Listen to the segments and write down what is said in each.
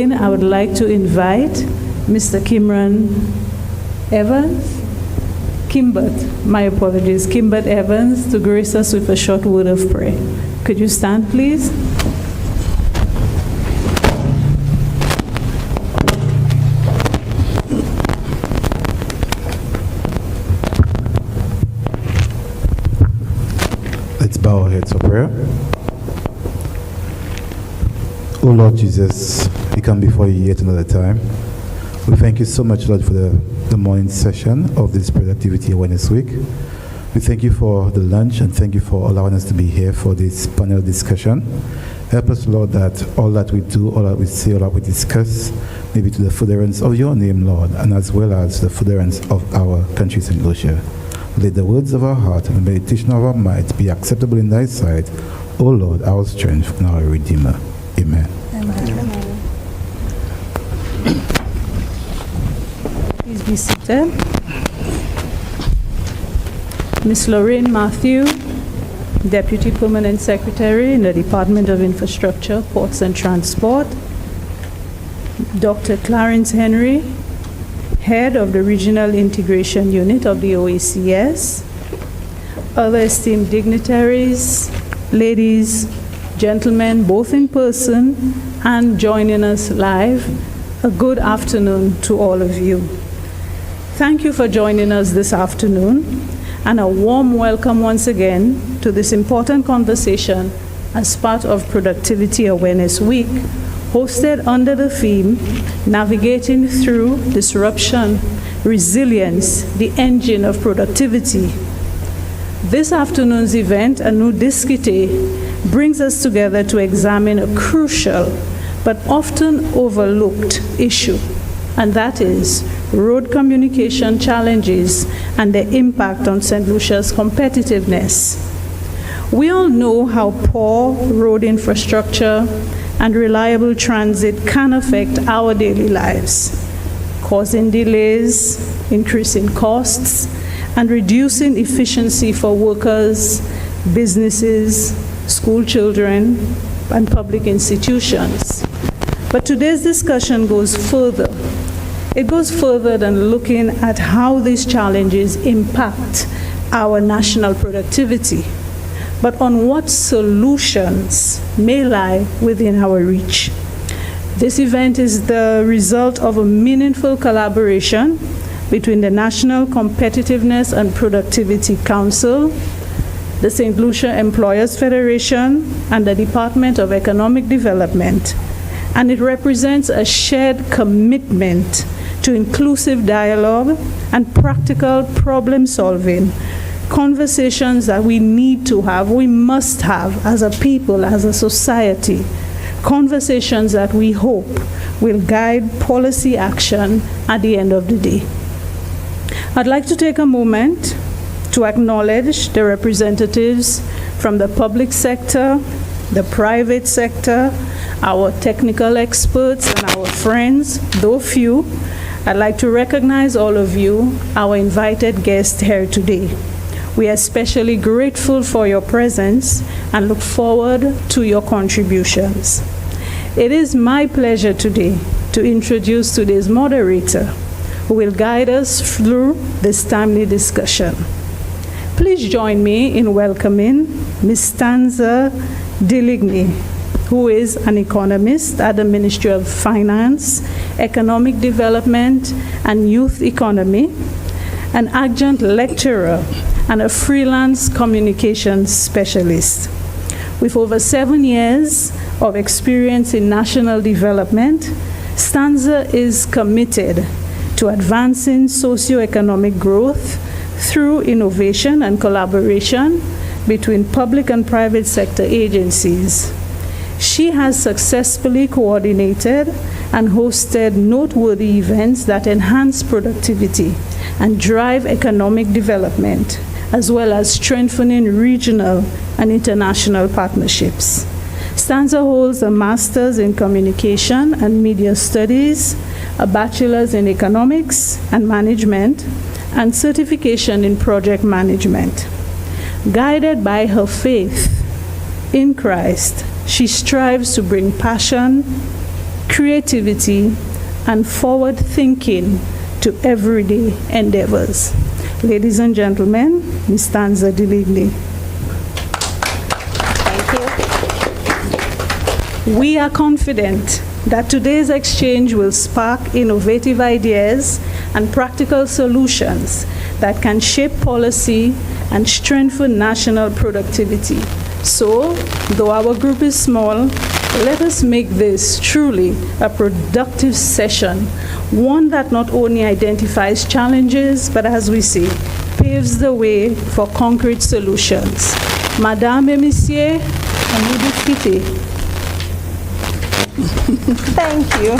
I would like to invite Mr. Kimbert Evans to grace us with a short word of prayer. Could you stand, please? Let's bow our heads for prayer. Oh Lord Jesus, we come before you yet another time. We thank you so much, Lord, for the morning session of this Productivity Awareness Week. We thank you for the lunch and thank you for allowing us to be here for this panel discussion. Help us, Lord, that all that we do, all that we say, all that we discuss, may be to the furtherance of your name, Lord, and as well as the furtherance of our country, St. Lucia. Let the words of our heart and the meditation of our mind be acceptable in thy sight, O Lord, our strength and our Redeemer. Amen. Amen. Please be seated. Ms. Lorraine Matthew, Deputy Permanent Secretary in the Department of Infrastructure, Ports and Transport. Dr. Clarence Henry, Head of the Regional Integration Unit of the OACS. Other esteemed dignitaries, ladies, gentlemen, both in person and joining us live, a good afternoon to all of you. Thank you for joining us this afternoon, and a warm welcome once again to this important conversation as part of Productivity Awareness Week, hosted under the theme, Navigating Through Disruption, Resilience, the Engine of Productivity. This afternoon's event, Annou Diskité, brings us together to examine a crucial but often overlooked issue, and that is road communication challenges and their impact on St. Lucia's competitiveness. We all know how poor road infrastructure and reliable transit can affect our daily lives, causing delays, increasing costs, and reducing efficiency for workers, businesses, school children, and public institutions. But today's discussion goes further. It goes further than looking at how these challenges impact our national productivity, but on what solutions may lie within our reach. This event is the result of a meaningful collaboration between the National Competitiveness and Productivity Council, the St. Lucia Employers Federation, and the Department of Economic Development, and it represents a shared commitment to inclusive dialogue and practical problem solving, conversations that we need to have, we must have as a people, as a society, conversations that we hope will guide policy action at the end of the day. I'd like to take a moment to acknowledge the representatives from the public sector, the private sector, our technical experts, and our friends, though few. I'd like to recognize all of you, our invited guests here today. We are especially grateful for your presence and look forward to your contributions. It is my pleasure today to introduce today's moderator, who will guide us through this timely discussion. Please join me in welcoming Ms. Stanza Deligny, who is an economist at the Ministry of Finance, Economic Development, and Youth Economy, an adjunct lecturer, and a freelance communications specialist. With over 7 years of experience in national development, Stanza is committed to advancing socioeconomic growth through innovation and collaboration between public and private sector agencies. She has successfully coordinated and hosted noteworthy events that enhance productivity and drive economic development, as well as strengthening regional and international partnerships. Stanza holds a master's in communication and media studies, a bachelor's in economics and management, and certification in project management. Guided by her faith in Christ, she strives to bring passion, creativity, and forward thinking to everyday endeavors. Ladies and gentlemen, Ms. Tanza Diligli. Thank you. We are confident that today's exchange will spark innovative ideas and practical solutions that can shape policy and strengthen national productivity. So, though our group is small, let us make this truly a productive session, one that not only identifies challenges, but as we say, paves the way for concrete solutions. Madame et Messieurs, Annou Diskité. Thank you.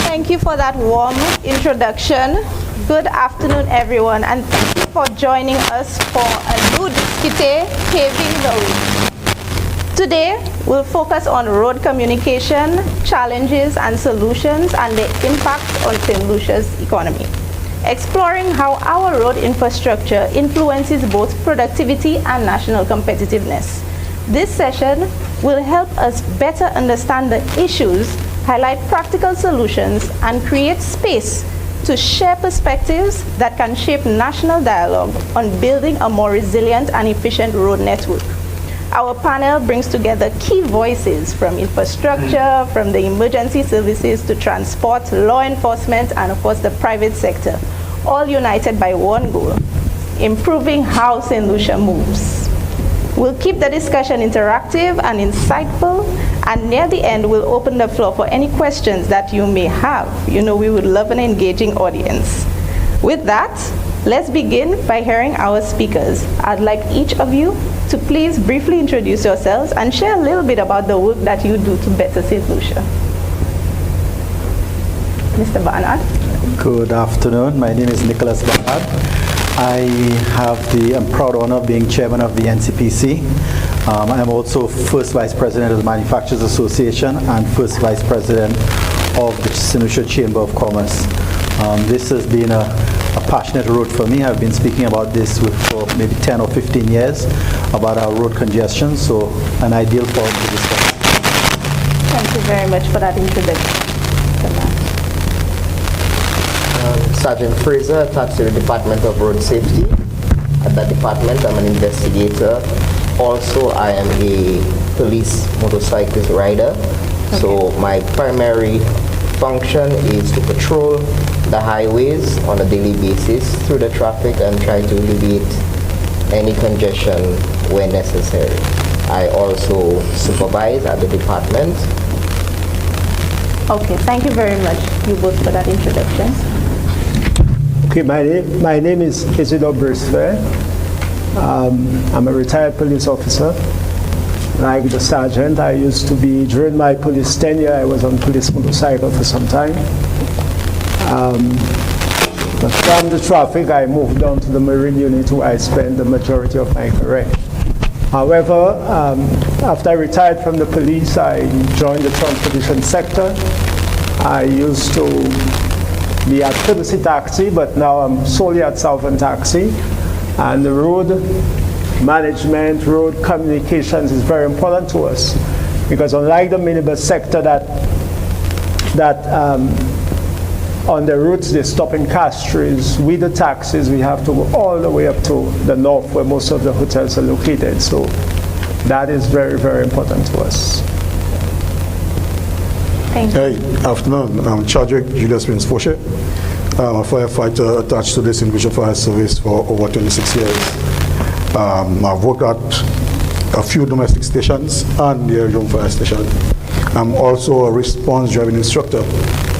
Thank you for that warm introduction. Good afternoon, everyone, and thank you for joining us for Annou Diskité, Paving the Way. Today, we'll focus on road communication, challenges and solutions, and the impact on St. Lucia's economy, exploring how our road infrastructure influences both productivity and national competitiveness. This session will help us better understand the issues, highlight practical solutions, and create space to share perspectives that can shape national dialogue on building a more resilient and efficient road network. Our panel brings together key voices from infrastructure, from the emergency services to transport, law enforcement, and of course the private sector, all united by one goal: improving how St. Lucia moves. We'll keep the discussion interactive and insightful, and near the end, we'll open the floor for any questions that you may have. You know, we would love an engaging audience. With that, let's begin by hearing our speakers. I'd like each of you to please briefly introduce yourselves and share a little bit about the work that you do to better St. Lucia. Mr. Barnard. Good afternoon. My name is Nicholas Barnard. I'm proud honor of being chairman of the NCPC. I'm also first vice president of the Manufacturers Association and first vice president of the St. Lucia Chamber of Commerce. This has been a passionate road for me. I've been speaking about this for maybe 10 or 15 years about our road congestion, so an ideal forum to discuss. Thank you very much for that introduction. Sergeant Fraser, attached to the Department of Road Safety. At that department, I'm an investigator. Also, I am a police motorcyclist rider. Okay. So my primary function is to patrol the highways on a daily basis through the traffic and try to alleviate any congestion where necessary. I also supervise at the department. Okay, thank you very much, you both, for that introduction. Okay, my name is Isidore Brisfair. I'm a retired police officer. Like the sergeant, I used to be, during my police tenure, I was on police motorcycle for some time. But from the traffic, I moved on to the Marine unit where I spent the majority of my career. However, after I retired from the police, I joined the transportation sector. I used to be at Courtesy Taxi, but now I'm solely at Southern Taxi. And the road management, road communications is very important to us, because unlike the minibus sector that on the routes they stop in Castries, with the taxis we have to go all the way up to the north where most of the hotels are located. So that is very, very important to us. Thank you. Hey, afternoon. I'm Chadwick Julius Prince Foshe. I'm a firefighter attached to the St. Lucia Fire Service for over 26 years. I've worked at a few domestic stations and the Aerodrome Fire Station. I'm also a response driving instructor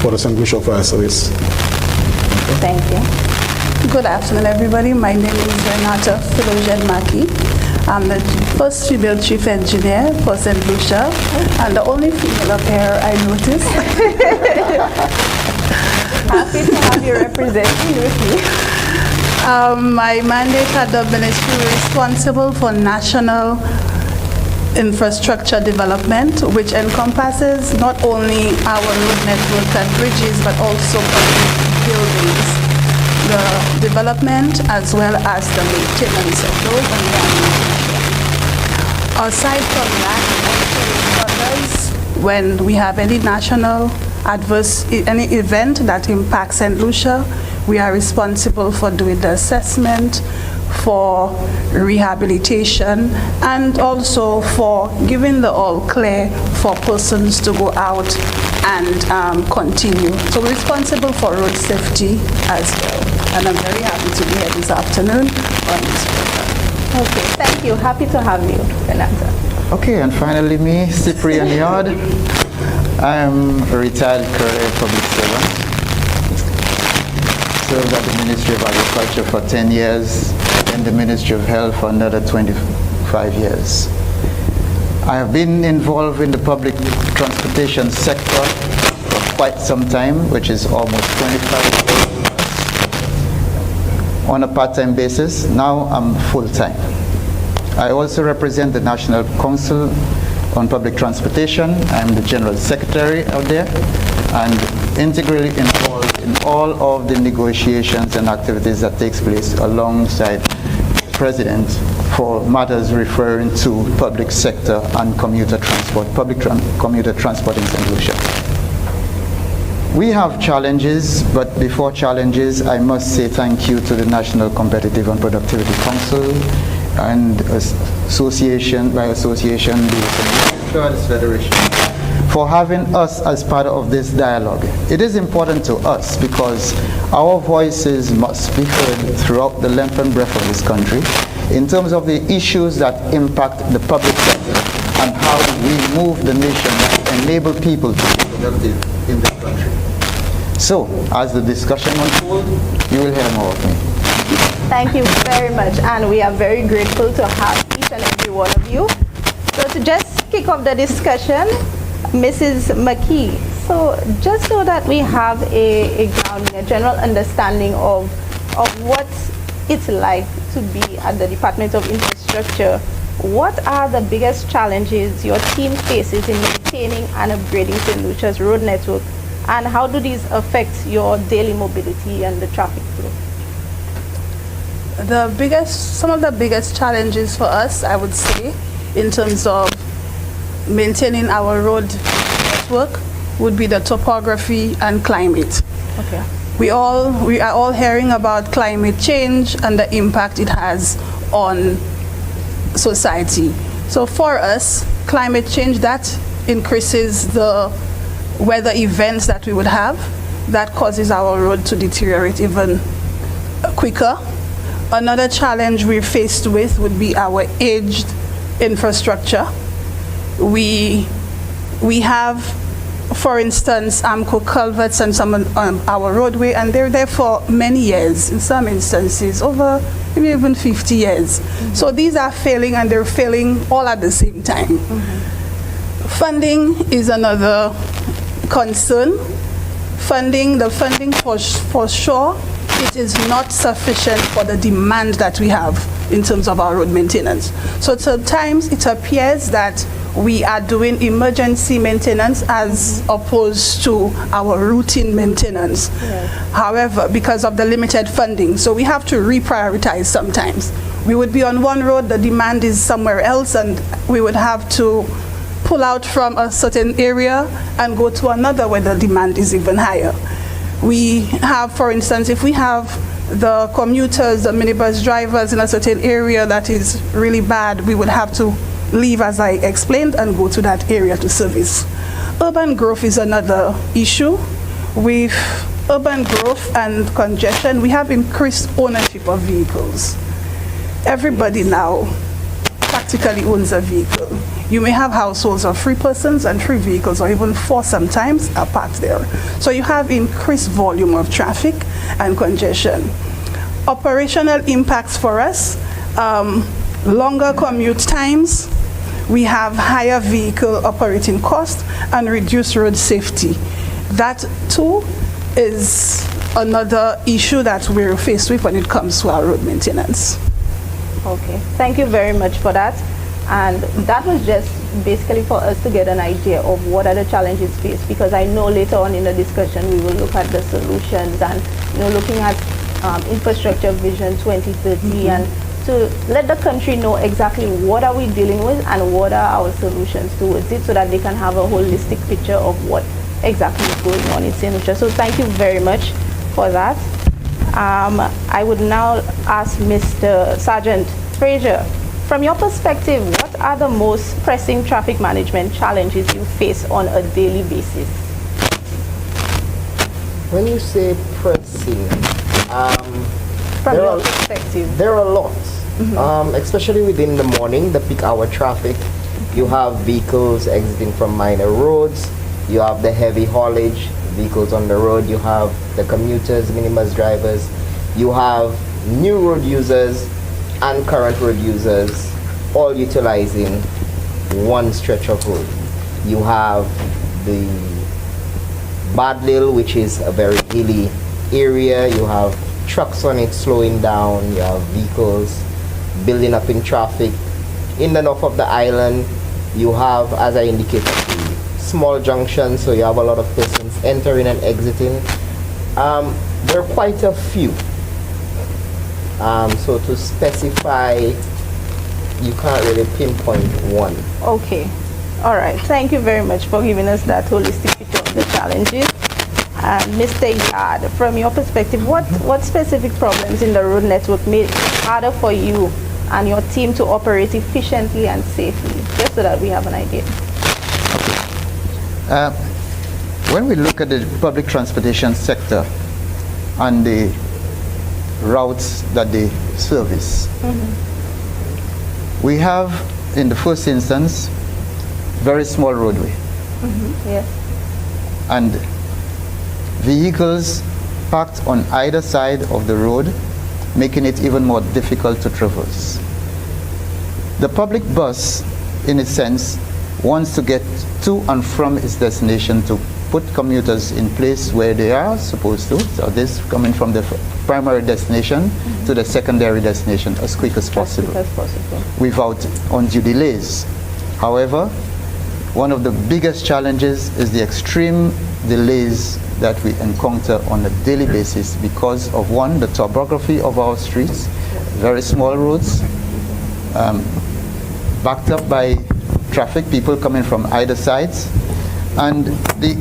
for the St. Lucia Fire Service. Thank you. Good afternoon, everybody. My name is Renata Philogen Maki. I'm the first female chief engineer for St. Lucia, and the only female up here I noticed. Happy to have you representing with me. My mandate at the ministry is responsible for national infrastructure development, which encompasses not only our road network and bridges, but also public buildings, the development as well as the maintenance of those. And aside from that, others when we have any national any event that impacts St. Lucia, we are responsible for doing the assessment, for rehabilitation, and also for giving the all clear for persons to go out and continue. So we're responsible for road safety as well. And I'm very happy to be here this afternoon on this program. Okay, thank you. Happy to have you, Renata. Okay, and finally me, Cyprian Yard. I am a retired career public servant. Served at the Ministry of Agriculture for 10 years, and the Ministry of Health for another 25 years. I have been involved in the public transportation sector for quite some time, which is almost 25 years. On a part-time basis. Now I'm full-time. I also represent the National Council on Public Transportation. I'm the General Secretary out there and integrally involved in all of the negotiations and activities that takes place alongside the President for matters referring to public sector and commuter transport, commuter transport in St. Lucia. We have challenges, but before challenges, I must say thank you to the National Competitive and Productivity Council and association, by association, the Insurance Federation, for having us as part of this dialogue. It is important to us because our voices must be heard throughout the length and breadth of this country in terms of the issues that impact the public sector and how we move the nation that enable people to be productive in this country. So, as the discussion unfolds, you will hear more of me. Thank you very much, and we are very grateful to have each and every one of you. So to just kick off the discussion, Mrs. McKee, so just so that we have a grounding, a general understanding of what it's like to be at the Department of Infrastructure, what are the biggest challenges your team faces in maintaining and upgrading St. Lucia's road network, and how do these affect your daily mobility and the traffic flow? Some of the biggest challenges for us, I would say, in terms of maintaining our road network would be the topography and climate. Okay. We are all hearing about climate change and the impact it has on society. So for us, climate change, that increases the weather events that we would have, that causes our road to deteriorate even quicker. Another challenge we're faced with would be our aged infrastructure. We have, for instance, AMCO culverts and some on our roadway, and they're there for many years, in some instances, over maybe even 50 years. So these are failing, and they're failing all at the same time. Funding is another concern. The funding for sure, it is not sufficient for the demand that we have in terms of our road maintenance. So sometimes it appears that we are doing emergency maintenance as opposed to our routine maintenance. Yes. However, because of the limited funding, so we have to reprioritize sometimes. We would be on one road, the demand is somewhere else, and we would have to pull out from a certain area and go to another where the demand is even higher. We have, for instance, if we have the commuters, the minibus drivers in a certain area that is really bad, we would have to leave, as I explained, and go to that area to service. Urban growth is another issue. With urban growth and congestion, we have increased ownership of vehicles. Everybody now practically owns a vehicle. You may have households of 3 persons and 3 vehicles, or even 4 sometimes, are parked there. So you have increased volume of traffic and congestion. Operational impacts for us, longer commute times, we have higher vehicle operating costs and reduced road safety. That too is another issue that we're faced with when it comes to our road maintenance. Okay, thank you very much for that. And that was just basically for us to get an idea of what are the challenges faced, because I know later on in the discussion we will look at the solutions and looking at infrastructure vision 2030 and to let the country know exactly what are we dealing with and what are our solutions towards it, so that they can have a holistic picture of what exactly is going on in St. Lucia. So thank you very much for that. I would now ask Mr. Sergeant Fraser, from your perspective, what are the most pressing traffic management challenges you face on a daily basis? When you say pressing, From your perspective. there are lots, especially within the morning, the peak hour traffic. You have vehicles exiting from minor roads, you have the heavy haulage vehicles on the road, you have the commuters, minibus drivers, you have new road users and current road users all utilizing one stretch of road. You have the Badlil, which is a very hilly area. You have trucks on it slowing down. You have vehicles building up in traffic. In the north of the island, you have, as I indicated, small junctions, so you have a lot of persons entering and exiting. There are quite a few. So to specify, you can't really pinpoint one. Okay. All right. Thank you very much for giving us that holistic picture of the challenges. Mr. Yard, from your perspective, what specific problems in the road network make it harder for you and your team to operate efficiently and safely, just so that we have an idea? When we look at the public transportation sector and the routes that they service, we have, in the first instance, very small roadway. Yes. And vehicles parked on either side of the road, making it even more difficult to traverse. The public bus, in a sense, wants to get to and from its destination to put commuters in place where they are supposed to. So this coming from the primary destination to the secondary destination as quick as possible, without undue delays. However, one of the biggest challenges is the extreme delays that we encounter on a daily basis because of, one, the topography of our streets, very small roads, backed up by traffic, people coming from either sides. And the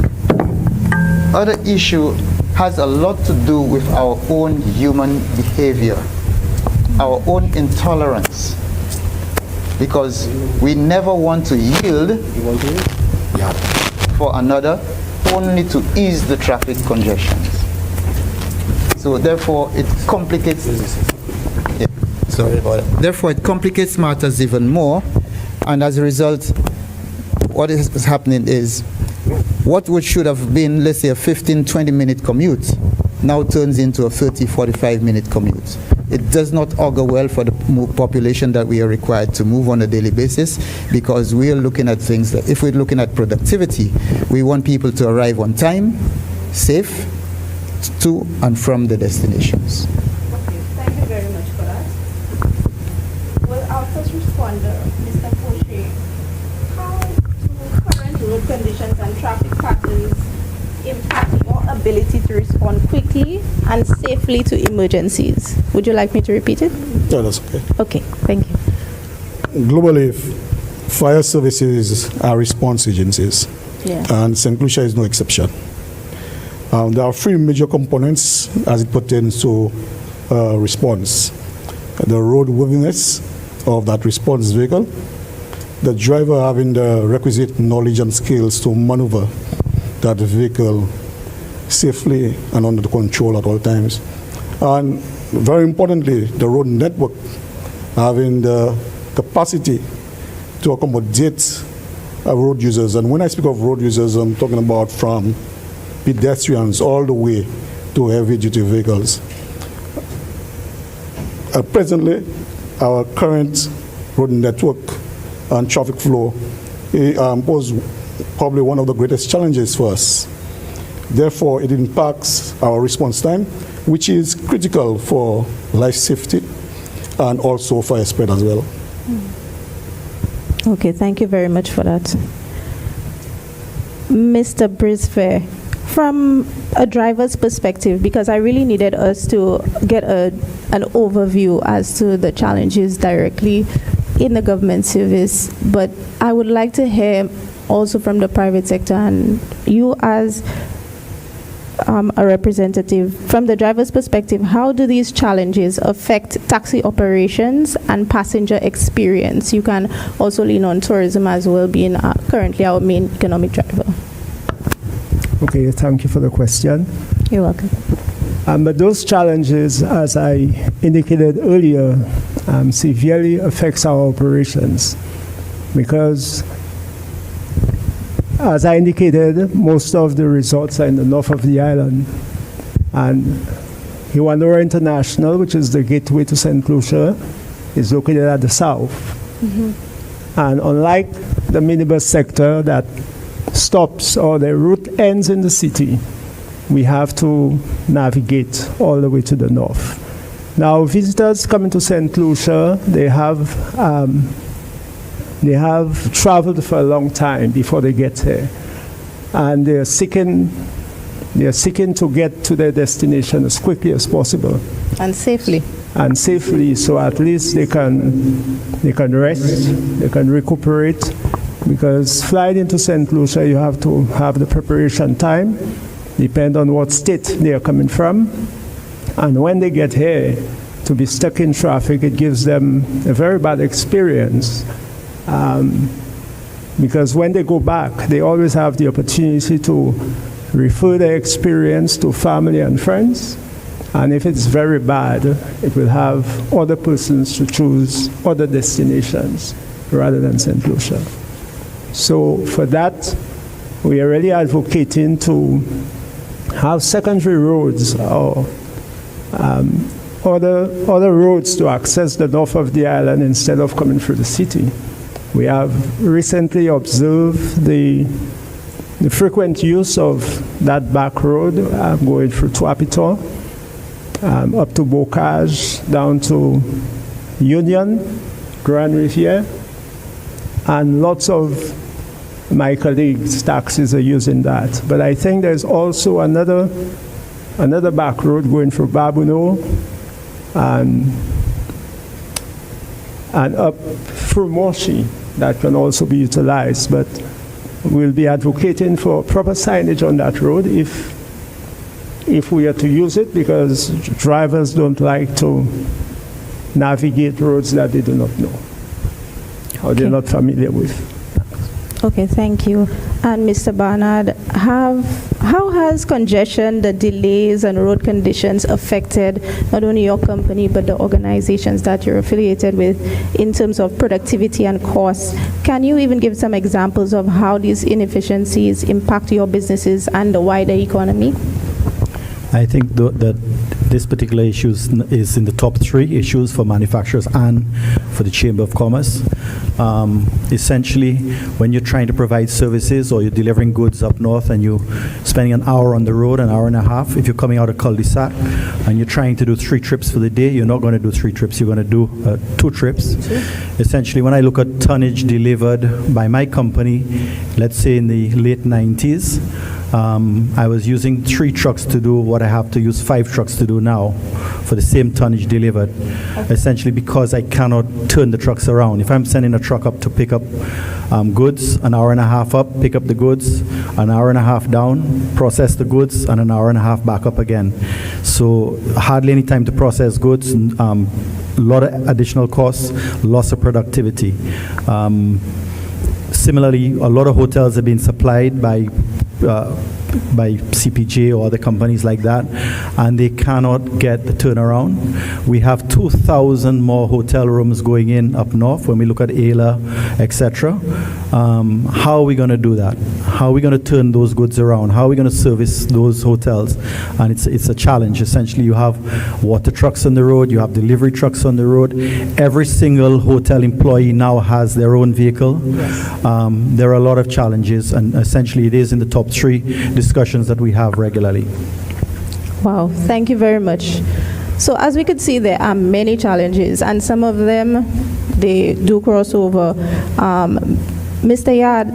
other issue has a lot to do with our own human behavior, our own intolerance, because we never want to yield for another, only to ease the traffic congestions. So therefore it complicates, therefore it complicates matters even more, and as a result, what is happening is what should have been, let's say, a 15-20 minute commute now turns into a 30-45 minute commute. It does not augur well for the population that we are required to move on a daily basis, because we are looking at things that, if we're looking at productivity, we want people to arrive on time, safe, to and from the destinations. Okay, thank you very much for that. Well, our first responder, Mr. Fauché, how do current road conditions and traffic patterns impact your ability to respond quickly and safely to emergencies? Would you like me to repeat it? Yeah, that's okay. Okay, thank you. Globally, fire services are response agencies, and St. Lucia is no exception. There are three major components as it pertains to response: the roadworthiness of that response vehicle, the driver having the requisite knowledge and skills to maneuver that vehicle safely and under control at all times, and very importantly, the road network having the capacity to accommodate road users. And when I speak of road users, I'm talking about from pedestrians all the way to heavy-duty vehicles. Presently, our current road network and traffic flow pose probably one of the greatest challenges for us. Therefore, it impacts our response time, which is critical for life safety and also fire spread as well. Okay, thank you very much for that. Mr. Brisfair, From a driver's perspective, because I really needed us to get an overview as to the challenges directly in the government service, but I would like to hear also from the private sector, and you as a representative, from the driver's perspective, how do these challenges affect taxi operations and passenger experience? You can also lean on tourism as well, being currently our main economic driver. Okay, thank you for the question. You're welcome. But those challenges, as I indicated earlier, severely affects our operations because, as I indicated, most of the resorts are in the north of the island. And Hiwanura International, which is the gateway to St. Lucia, is located at the south. Mm-hmm. And unlike the minibus sector that stops or the route ends in the city, we have to navigate all the way to the north. Now, visitors coming to St. Lucia, they have traveled for a long time before they get here, and they're seeking to get to their destination as quickly as possible and safely. So at least they can rest, they can recuperate, because flying into St. Lucia, you have to have the preparation time, depend on what state they are coming from, and when they get here, to be stuck in traffic, it gives them a very bad experience. Because when they go back, they always have the opportunity to refer their experience to family and friends. And if it's very bad, it will have other persons to choose other destinations rather than St. Lucia. So for that, we are really advocating to have secondary roads or other roads to access the north of the island instead of coming through the city. We have recently observed the frequent use of that back road going through Tuapito, up to Bocage, down to Union, Grand Riviere, and lots of my colleagues' taxis are using that. But I think there's also another back road going through Babuno and up through Moshi that can also be utilized. But we'll be advocating for proper signage on that road if we are to use it, because drivers don't like to navigate roads that they do not know or they're not familiar with. Okay, thank you. And Mr. Barnard, how has congestion, the delays and road conditions affected not only your company but the organizations that you're affiliated with in terms of productivity and costs? Can you even give some examples of how these inefficiencies impact your businesses and the wider economy? I think that this particular issue is in the top 3 issues for manufacturers and for the Chamber of Commerce. Essentially, when you're trying to provide services or you're delivering goods up north and you're spending an hour on the road, an hour and a half, if you're coming out of cul-de-sac and you're trying to do 3 trips for the day, you're not going to do 3 trips, you're going to do 2 trips. Essentially, when I look at tonnage delivered by my company, let's say in the late 90s, I was using 3 trucks to do what I have to use 5 trucks to do now for the same tonnage delivered, essentially because I cannot turn the trucks around. If I'm sending a truck up to pick up goods, an hour and a half up, pick up the goods, an hour and a half down, process the goods, and an hour and a half back up again. So hardly any time to process goods, a lot of additional costs, loss of productivity. Similarly, a lot of hotels have been supplied by CPJ or other companies like that, and they cannot get the turnaround. We have 2,000 more hotel rooms going in up north when we look at Ayla, etc. How are we going to do that? How are we going to turn those goods around? How are we going to service those hotels? And it's a challenge. Essentially, you have water trucks on the road, you have delivery trucks on the road. Every single hotel employee now has their own vehicle. There are a lot of challenges, and essentially it is in the top 3 discussions that we have regularly. Wow, thank you very much. So as we could see, there are many challenges, and some of them, they do cross over Mr. Yard,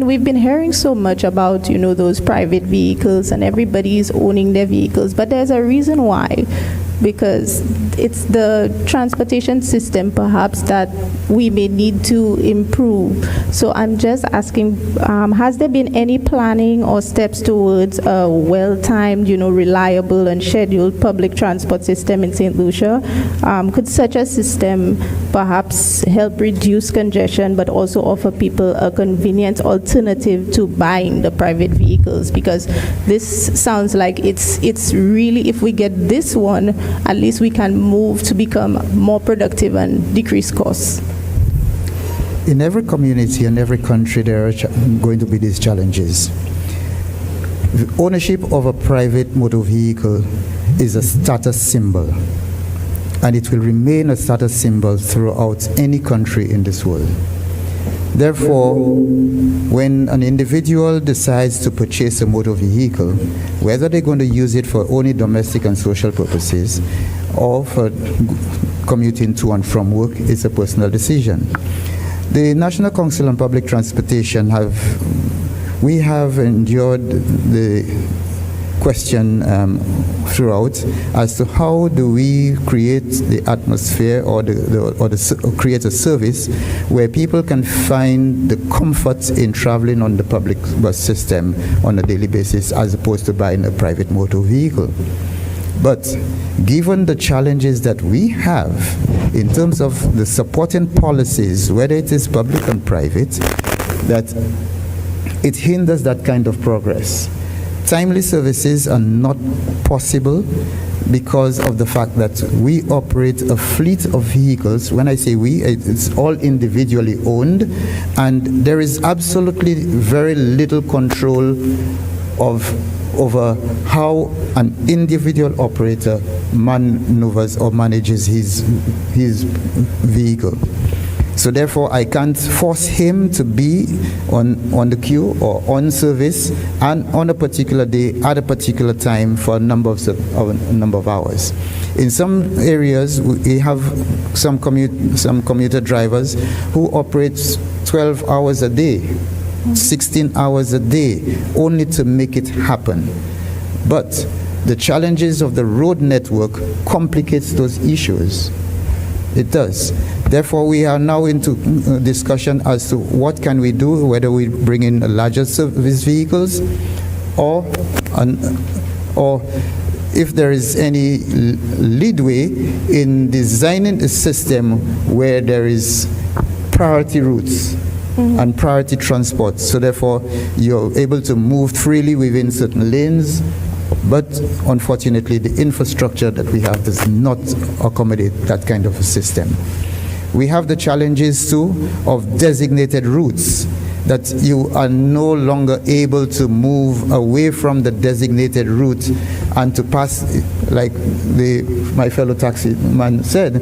we've been hearing so much about, those private vehicles and everybody is owning their vehicles, but there's a reason why. Because it's the transportation system perhaps that we may need to improve. So I'm just asking, has there been any planning or steps towards a well-timed, reliable and scheduled public transport system in St. Lucia? Could such a system perhaps help reduce congestion but also offer people a convenient alternative to buying the private vehicles? Because this sounds like it's really, if we get this one, at least we can move to become more productive and decrease costs. In every community and every country, there are going to be these challenges. The ownership of a private motor vehicle is a status symbol, and it will remain a status symbol throughout any country in this world. Therefore, when an individual decides to purchase a motor vehicle, whether they're going to use it for only domestic and social purposes or for commuting to and from work, is a personal decision. The National Council on Public Transportation we have endured the question throughout as to how do we create the atmosphere or create a service where people can find the comfort in traveling on the public bus system on a daily basis as opposed to buying a private motor vehicle. But given the challenges that we have in terms of the supporting policies, whether it is public and private, that it hinders that kind of progress. Timely services are not possible because of the fact that we operate a fleet of vehicles. When I say we, it's all individually owned, and there is absolutely very little control over how an individual operator maneuvers or manages his vehicle. So therefore, I can't force him to be on the queue or on service and on a particular day at a particular time for a number of hours. In some areas, we have some commuter drivers who operate 12 hours a day, 16 hours a day, only to make it happen. But the challenges of the road network complicates those issues. It does. Therefore, we are now into discussion as to what can we do, whether we bring in larger service vehicles or if there is any leadway in designing a system where there is priority routes and priority transport. So therefore, you're able to move freely within certain lanes, but unfortunately, the infrastructure that we have does not accommodate that kind of a system. We have the challenges too of designated routes, that you are no longer able to move away from the designated route and to pass, like my fellow taxi man said,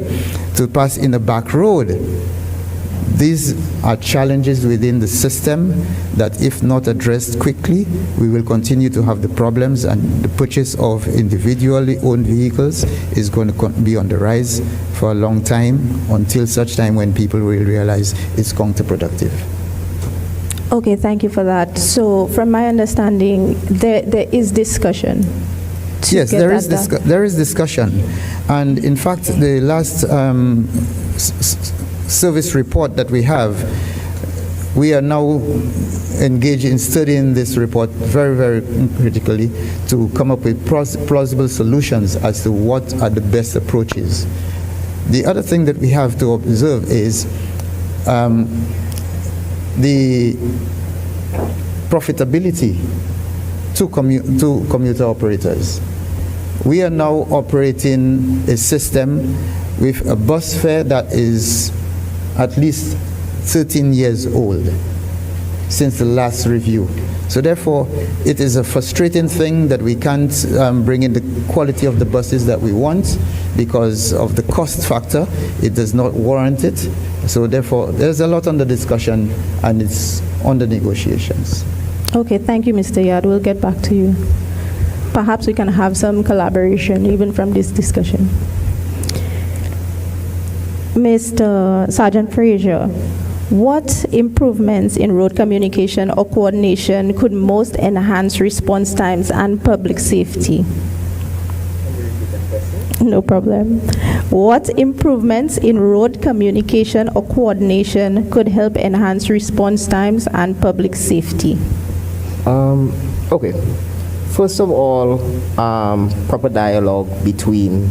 to pass in a back road. These are challenges within the system that, if not addressed quickly, we will continue to have the problems, and the purchase of individually owned vehicles is going to be on the rise for a long time, until such time when people will realize it's counterproductive. Okay, thank you for that. So from my understanding, there is discussion. Yes, there is discussion. And in fact, the last service report that we have, we are now engaged in studying this report very, very critically to come up with plausible solutions as to what are the best approaches. The other thing that we have to observe is the profitability to commuter operators. We are now operating a system with a bus fare that is at least 13 years old since the last review. So therefore, it is a frustrating thing that we can't bring in the quality of the buses that we want because of the cost factor. It does not warrant it. So therefore, there's a lot under discussion, and it's under negotiations. Okay, thank you, Mr. Yard. We'll get back to you. Perhaps we can have some collaboration even from this discussion. Mr. Sergeant Frazier, What improvements in road communication or coordination could most enhance response times and public safety? No problem. What improvements in road communication or coordination could help enhance response times and public safety? Okay. First of all, proper dialogue between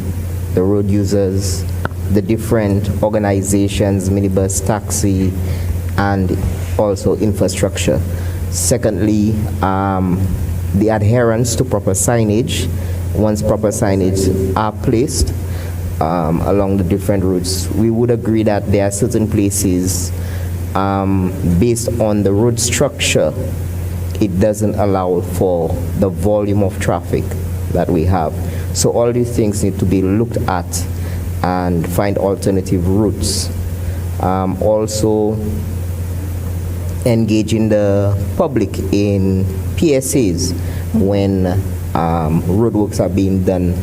the road users, the different organizations, minibus, taxi, and also infrastructure. Secondly, the adherence to proper signage. Once proper signage are placed along the different routes, we would agree that there are certain places based on the road structure, it doesn't allow for the volume of traffic that we have. So all these things need to be looked at and find alternative routes. Also engaging the public in PSAs when roadworks are being done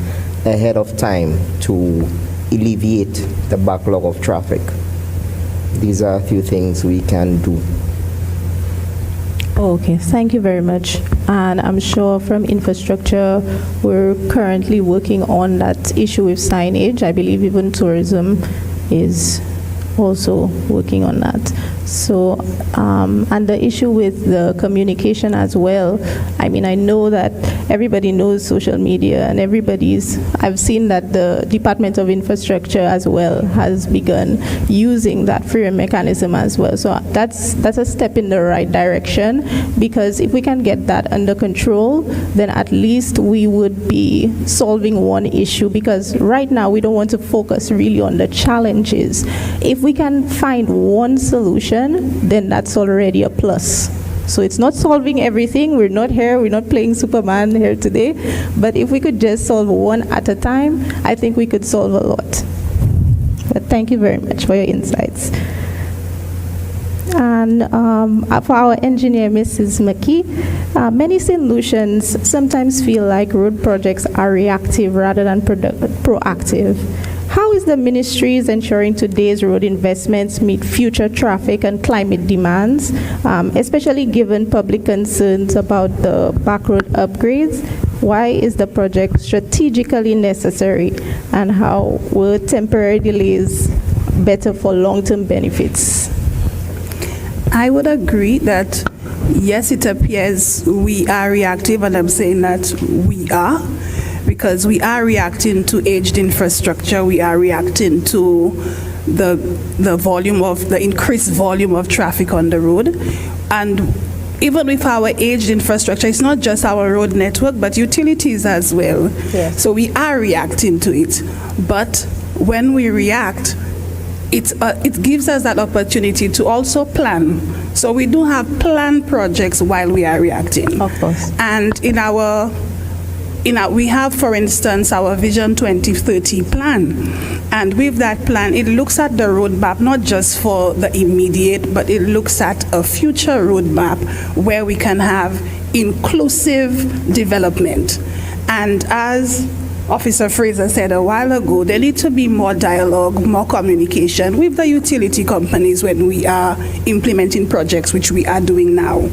ahead of time to alleviate the backlog of traffic. These are a few things we can do. Okay, thank you very much. And I'm sure from infrastructure, we're currently working on that issue with signage. I believe even tourism is also working on that. So, and the issue with the communication as well, I mean, I know that everybody knows social media and I've seen that the Department of Infrastructure as well has begun using that freeway mechanism as well. So that's a step in the right direction, because if we can get that under control, then at least we would be solving one issue, because right now we don't want to focus really on the challenges. If we can find one solution, then that's already a plus. So it's not solving everything. We're not playing Superman here today. But if we could just solve one at a time, I think we could solve a lot. But thank you very much for your insights. And for our engineer, Mrs. McKee, many solutions sometimes feel like road projects are reactive rather than proactive. How is the ministry ensuring today's road investments meet future traffic and climate demands, especially given public concerns about the back road upgrades? Why is the project strategically necessary, and how were temporary delays better for long-term benefits? I would agree that, yes, it appears we are reactive, and I'm saying that we are, because we are reacting to aged infrastructure, we are reacting to the increased volume of traffic on the road. And even with our aged infrastructure, it's not just our road network, but utilities as well. Yes. So we are reacting to it. But when we react, it gives us that opportunity to also plan. So we do have planned projects while we are reacting. Of course. And we have, for instance, our Vision 2030 plan. And with that plan, it looks at the roadmap, not just for the immediate, but it looks at a future roadmap where we can have inclusive development. And as Officer Fraser said a while ago, there needs to be more dialogue, more communication with the utility companies when we are implementing projects, which we are doing now.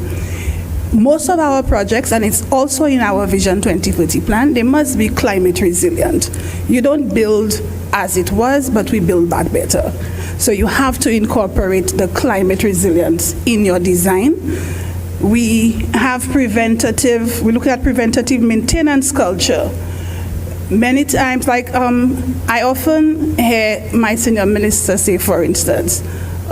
Most of our projects, and it's also in our Vision 2030 plan, they must be climate resilient. You don't build as it was, but we build back better. So you have to incorporate the climate resilience in your design. We have we look at preventative maintenance culture. Many times, like I often hear my senior minister say, for instance,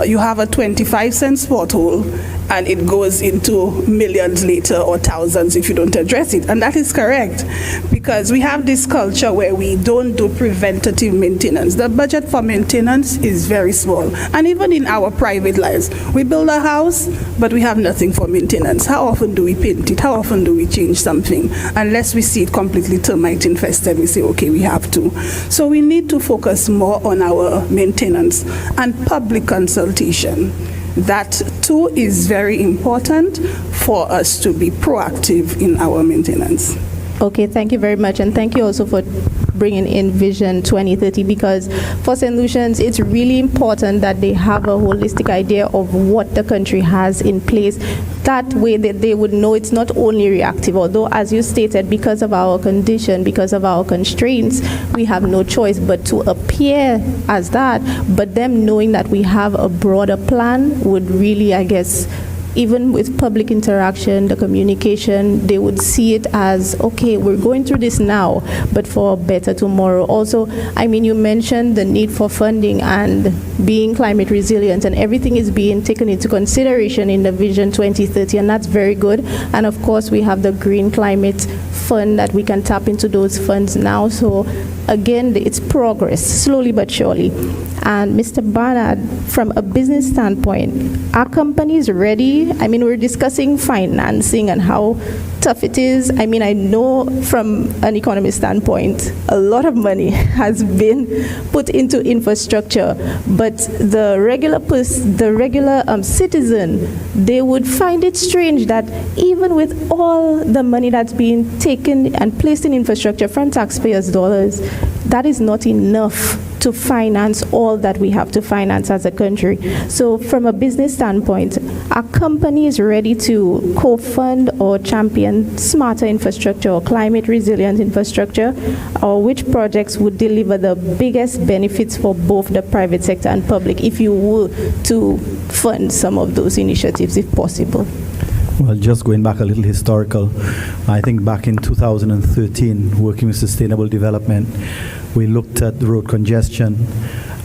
you have a 25-cent pothole and it goes into millions later or thousands if you don't address it. And that is correct, because we have this culture where we don't do preventative maintenance. The budget for maintenance is very small. And even in our private lives, we build a house, but we have nothing for maintenance. How often do we paint it? How often do we change something? Unless we see it completely termite infested, we say, okay, we have to. So we need to focus more on our maintenance and public consultation. That too is very important for us to be proactive in our maintenance. Okay, thank you very much, and thank you also for bringing in Vision 2030, because for St. Lucians, it's really important that they have a holistic idea of what the country has in place. That way that they would know it's not only reactive, although as you stated, because of our condition, because of our constraints, we have no choice but to appear as that. But them knowing that we have a broader plan would really, I guess, even with public interaction, the communication, they would see it as, okay, we're going through this now, but for a better tomorrow. Also, I mean, you mentioned the need for funding and being climate resilient, and everything is being taken into consideration in the Vision 2030, and that's very good. And of course, we have the Green Climate Fund that we can tap into those funds now. So again, it's progress, slowly but surely. And Mr. Barnard, from a business standpoint, are companies ready? I mean, we're discussing financing and how tough it is. I mean, I know from an economist standpoint, a lot of money has been put into infrastructure, but the regular citizen, they would find it strange that even with all the money that's being taken and placed in infrastructure from taxpayers' dollars, that is not enough to finance all that we have to finance as a country. So from a business standpoint, are companies ready to co-fund or champion smarter infrastructure or climate resilient infrastructure? Or which projects would deliver the biggest benefits for both the private sector and public if you were to fund some of those initiatives if possible? Well, just going back a little historical, I think back in 2013, working with sustainable development, we looked at road congestion,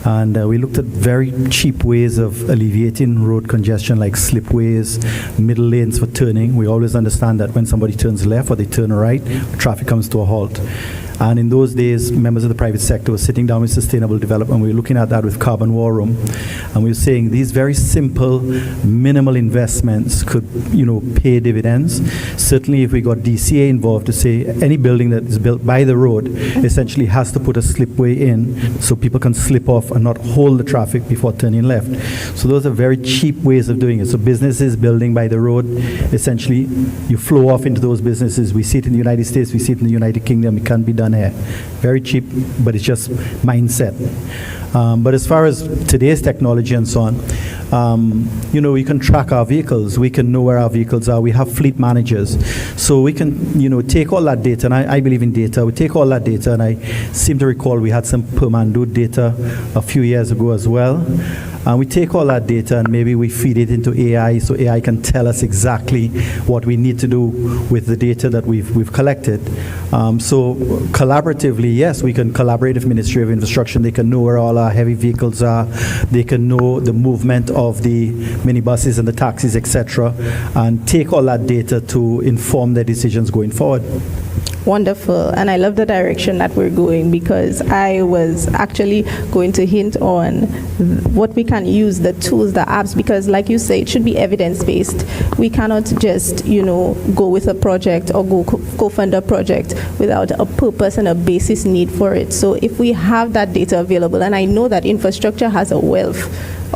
and we looked at very cheap ways of alleviating road congestion, like slipways, middle lanes for turning. We always understand that when somebody turns left or they turn right, traffic comes to a halt. And in those days, members of the private sector were sitting down with sustainable development. We were looking at that with Carbon War Room, and we were saying these very simple, minimal investments could, pay dividends. Certainly, if we got DCA involved to say any building that is built by the road essentially has to put a slipway in so people can slip off and not hold the traffic before turning left. So those are very cheap ways of doing it. So businesses building by the road, essentially, you flow off into those businesses. We see it in the United States, we see it in the United Kingdom. It can't be done here. Very cheap, but it's just mindset. But as far as today's technology and so on, we can track our vehicles. We can know where our vehicles are. We have fleet managers. So we can, take all that data, and I believe in data. We take all that data, and I seem to recall we had some Permando data a few years ago as well. And we take all that data and maybe we feed it into AI, so AI can tell us exactly what we need to do with the data that we've collected. So collaboratively, yes, we can collaborate with Ministry of Infrastructure. They can know where all our heavy vehicles are. They can know the movement of the minibuses and the taxis, etc., and take all that data to inform their decisions going forward. Wonderful, and I love the direction that we're going, because I was actually going to hint on what we can use, the tools, the apps, because like you say, it should be evidence-based. We cannot just, go with a project or go fund a project without a purpose and a basis need for it. So if we have that data available, and I know that infrastructure has a wealth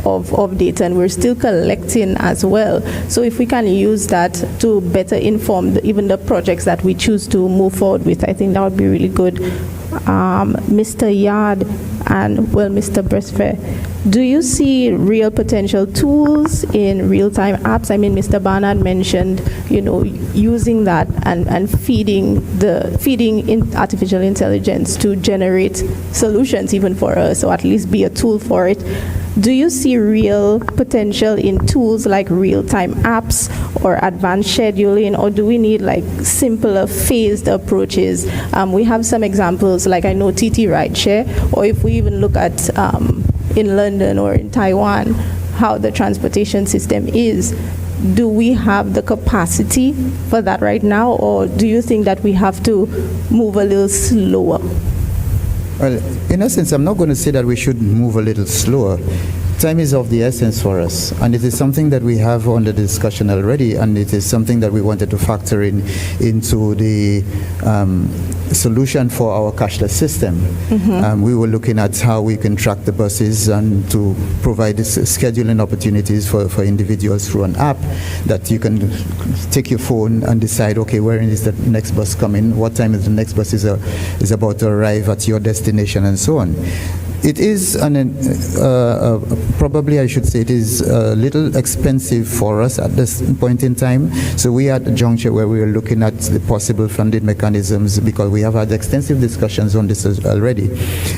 of data, and we're still collecting as well. So if we can use that to better inform even the projects that we choose to move forward with, I think that would be really good. Mr. Yard and, Mr. Breastfair, do you see real potential tools in real-time apps? I mean, Mr. Barnard mentioned, using that and feeding in artificial intelligence to generate solutions even for us, or at least be a tool for it. Do you see real potential in tools like real-time apps or advanced scheduling, or do we need like simpler phased approaches? We have some examples, like I know TT Rideshare, or if we even look at in London or in Taiwan, how the transportation system is. Do we have the capacity for that right now, or do you think that we have to move a little slower? Well, in essence, I'm not going to say that we should move a little slower. time is of the essence for us, and it is something that we have under discussion already, and it is something that we wanted to factor into the solution for our cashless system. We were looking at how we can track the buses and to provide scheduling opportunities for individuals through an app that you can take your phone and decide, okay, where is the next bus coming, what time is the next bus is about to arrive at your destination, and so on. It is probably I should say it is a little expensive for us at this point in time. So we are at a juncture where we are looking at the possible funding mechanisms, because we have had extensive discussions on this already.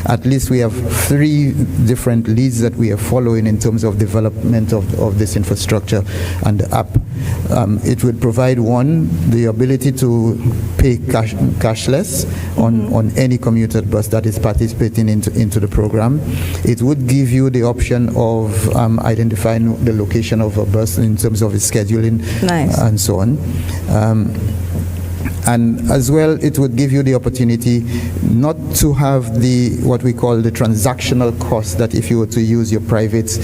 At least we have 3 different leads that we are following in terms of development of this infrastructure and the app. It would provide, one, the ability to pay cashless on any commuter bus that is participating into the program. It would give you the option of identifying the location of a bus in terms of its scheduling. Nice. And so on. And as well, it would give you the opportunity not to have what we call the transactional cost that if you were to use your private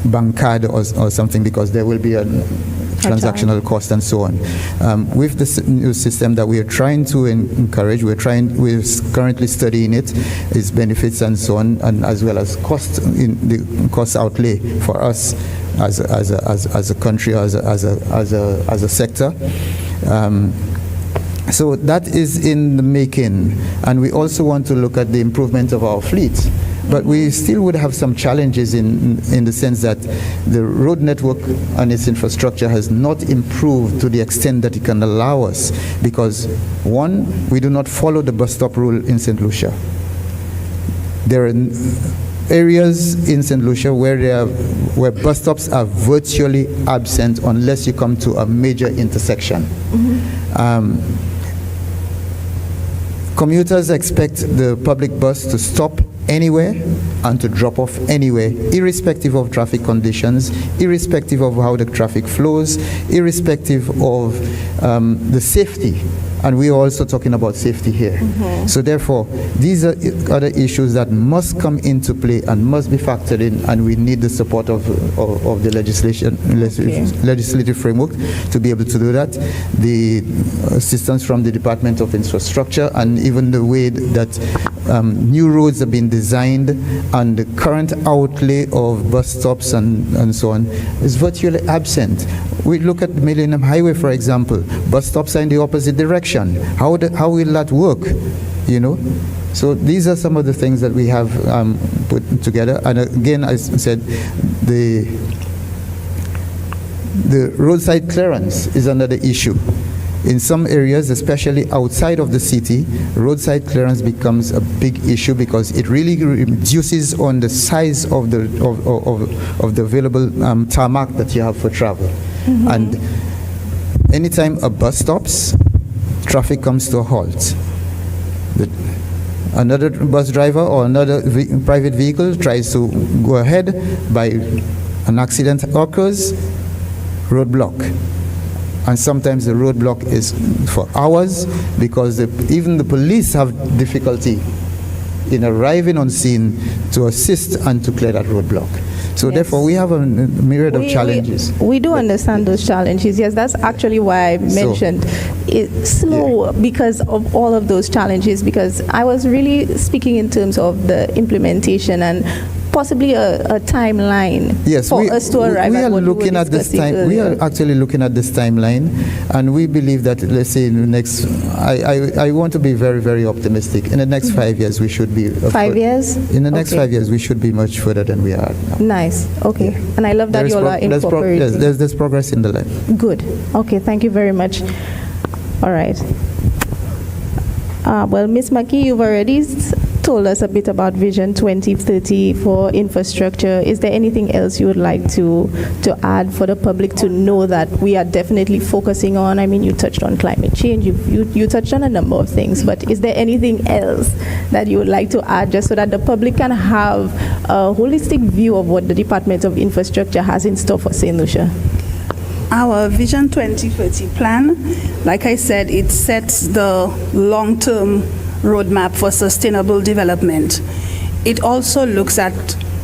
bank card or something, because there will be a transactional cost and so on. With this new system that we are trying to encourage, we're currently studying its benefits and so on, and as well as the cost outlay for us as a country, as a sector. So that is in the making, and we also want to look at the improvement of our fleet. But we still would have some challenges in the sense that the road network and its infrastructure has not improved to the extent that it can allow us, because, one, we do not follow the bus stop rule in St. Lucia. There are areas in St. Lucia where bus stops are virtually absent unless you come to a major intersection. Commuters expect the public bus to stop anywhere and to drop off anywhere, irrespective of traffic conditions, irrespective of how the traffic flows, irrespective of the safety. And we are also talking about safety here. So therefore, these are other issues that must come into play and must be factored in, and we need the support of the legislative framework to be able to do that. The assistance from the Department of Infrastructure, and even the way that new roads have been designed, and the current outlay of bus stops and so on is virtually absent. We look at the Millennium Highway, for example. Bus stops are in the opposite direction. How will that work? You know? So these are some of the things that we have put together. And again, as I said, the roadside clearance is another issue. In some areas, especially outside of the city, roadside clearance becomes a big issue because it really reduces on the size of the available tarmac that you have for travel. And anytime a bus stops, traffic comes to a halt. Another bus driver or another private vehicle tries to go ahead, by an accident occurs, roadblock. And sometimes the roadblock is for hours, because even the police have difficulty in arriving on scene to assist and to clear that roadblock. So therefore, we have a myriad of challenges. We do understand those challenges. Yes, that's actually why I mentioned it's slow because of all of those challenges, because I was really speaking in terms of the implementation and possibly a timeline for us to arrive at what we were discussing earlier. We are actually looking at this timeline, and we believe that, let's say, in the next, I want to be very, very optimistic. In the next 5 years, we should be... 5 years? In the next 5 years, we should be much further than we are now. Nice. Okay. Yeah. And I love that you all are incorporating. There's progress in the line. Good. Okay. Thank you very much. All right. Well, Ms. Maki, you've already told us a bit about Vision 2030 for infrastructure. Is there anything else you would like to add for the public to know that we are definitely focusing on? I mean, you touched on climate change, you touched on a number of things, but is there anything else that you would like to add, just so that the public can have a holistic view of what the Department of Infrastructure has in store for St. Lucia? Our Vision 2030 plan, like I said, it sets the long-term roadmap for sustainable development. It also looks at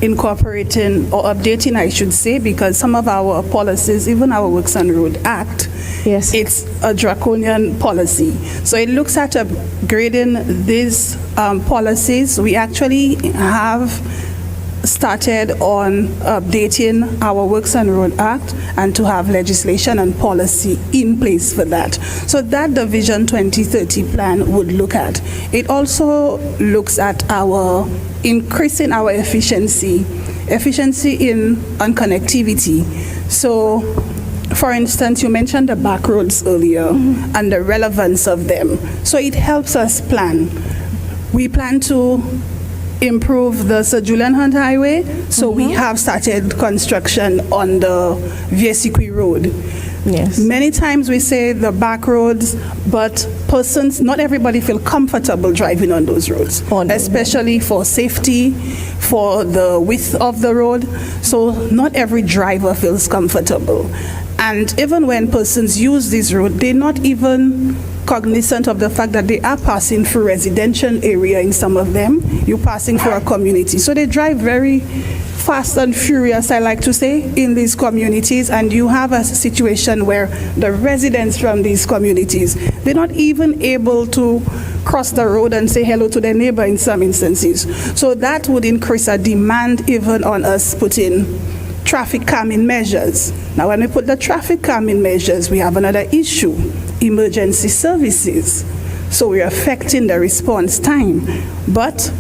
incorporating or updating, I should say, because some of our policies, even our Works on Road Act, Yes. it's a draconian policy. So it looks at upgrading these policies. We actually have started on updating our Works on Road Act and to have legislation and policy in place for that. So that the Vision 2030 plan would look at. It also looks at our increasing our efficiency on connectivity. So, for instance, you mentioned the back roads earlier and the relevance of them. So it helps us plan. We plan to improve the Sir Julian Hunt Highway, so we have started construction on the Viesikwi Road. Yes. Many times we say the back roads, but not everybody feel comfortable driving on those roads, especially for safety, for the width of the road. So not every driver feels comfortable. And even when persons use this road, they're not even cognizant of the fact that they are passing through residential area in some of them. You're passing through a community. So they drive very fast and furious, I like to say, in these communities, and you have a situation where the residents from these communities, they're not even able to cross the road and say hello to their neighbor in some instances. So that would increase a demand even on us putting traffic calming measures. Now, when we put the traffic calming measures, we have another issue, emergency services. So we're affecting the response time, but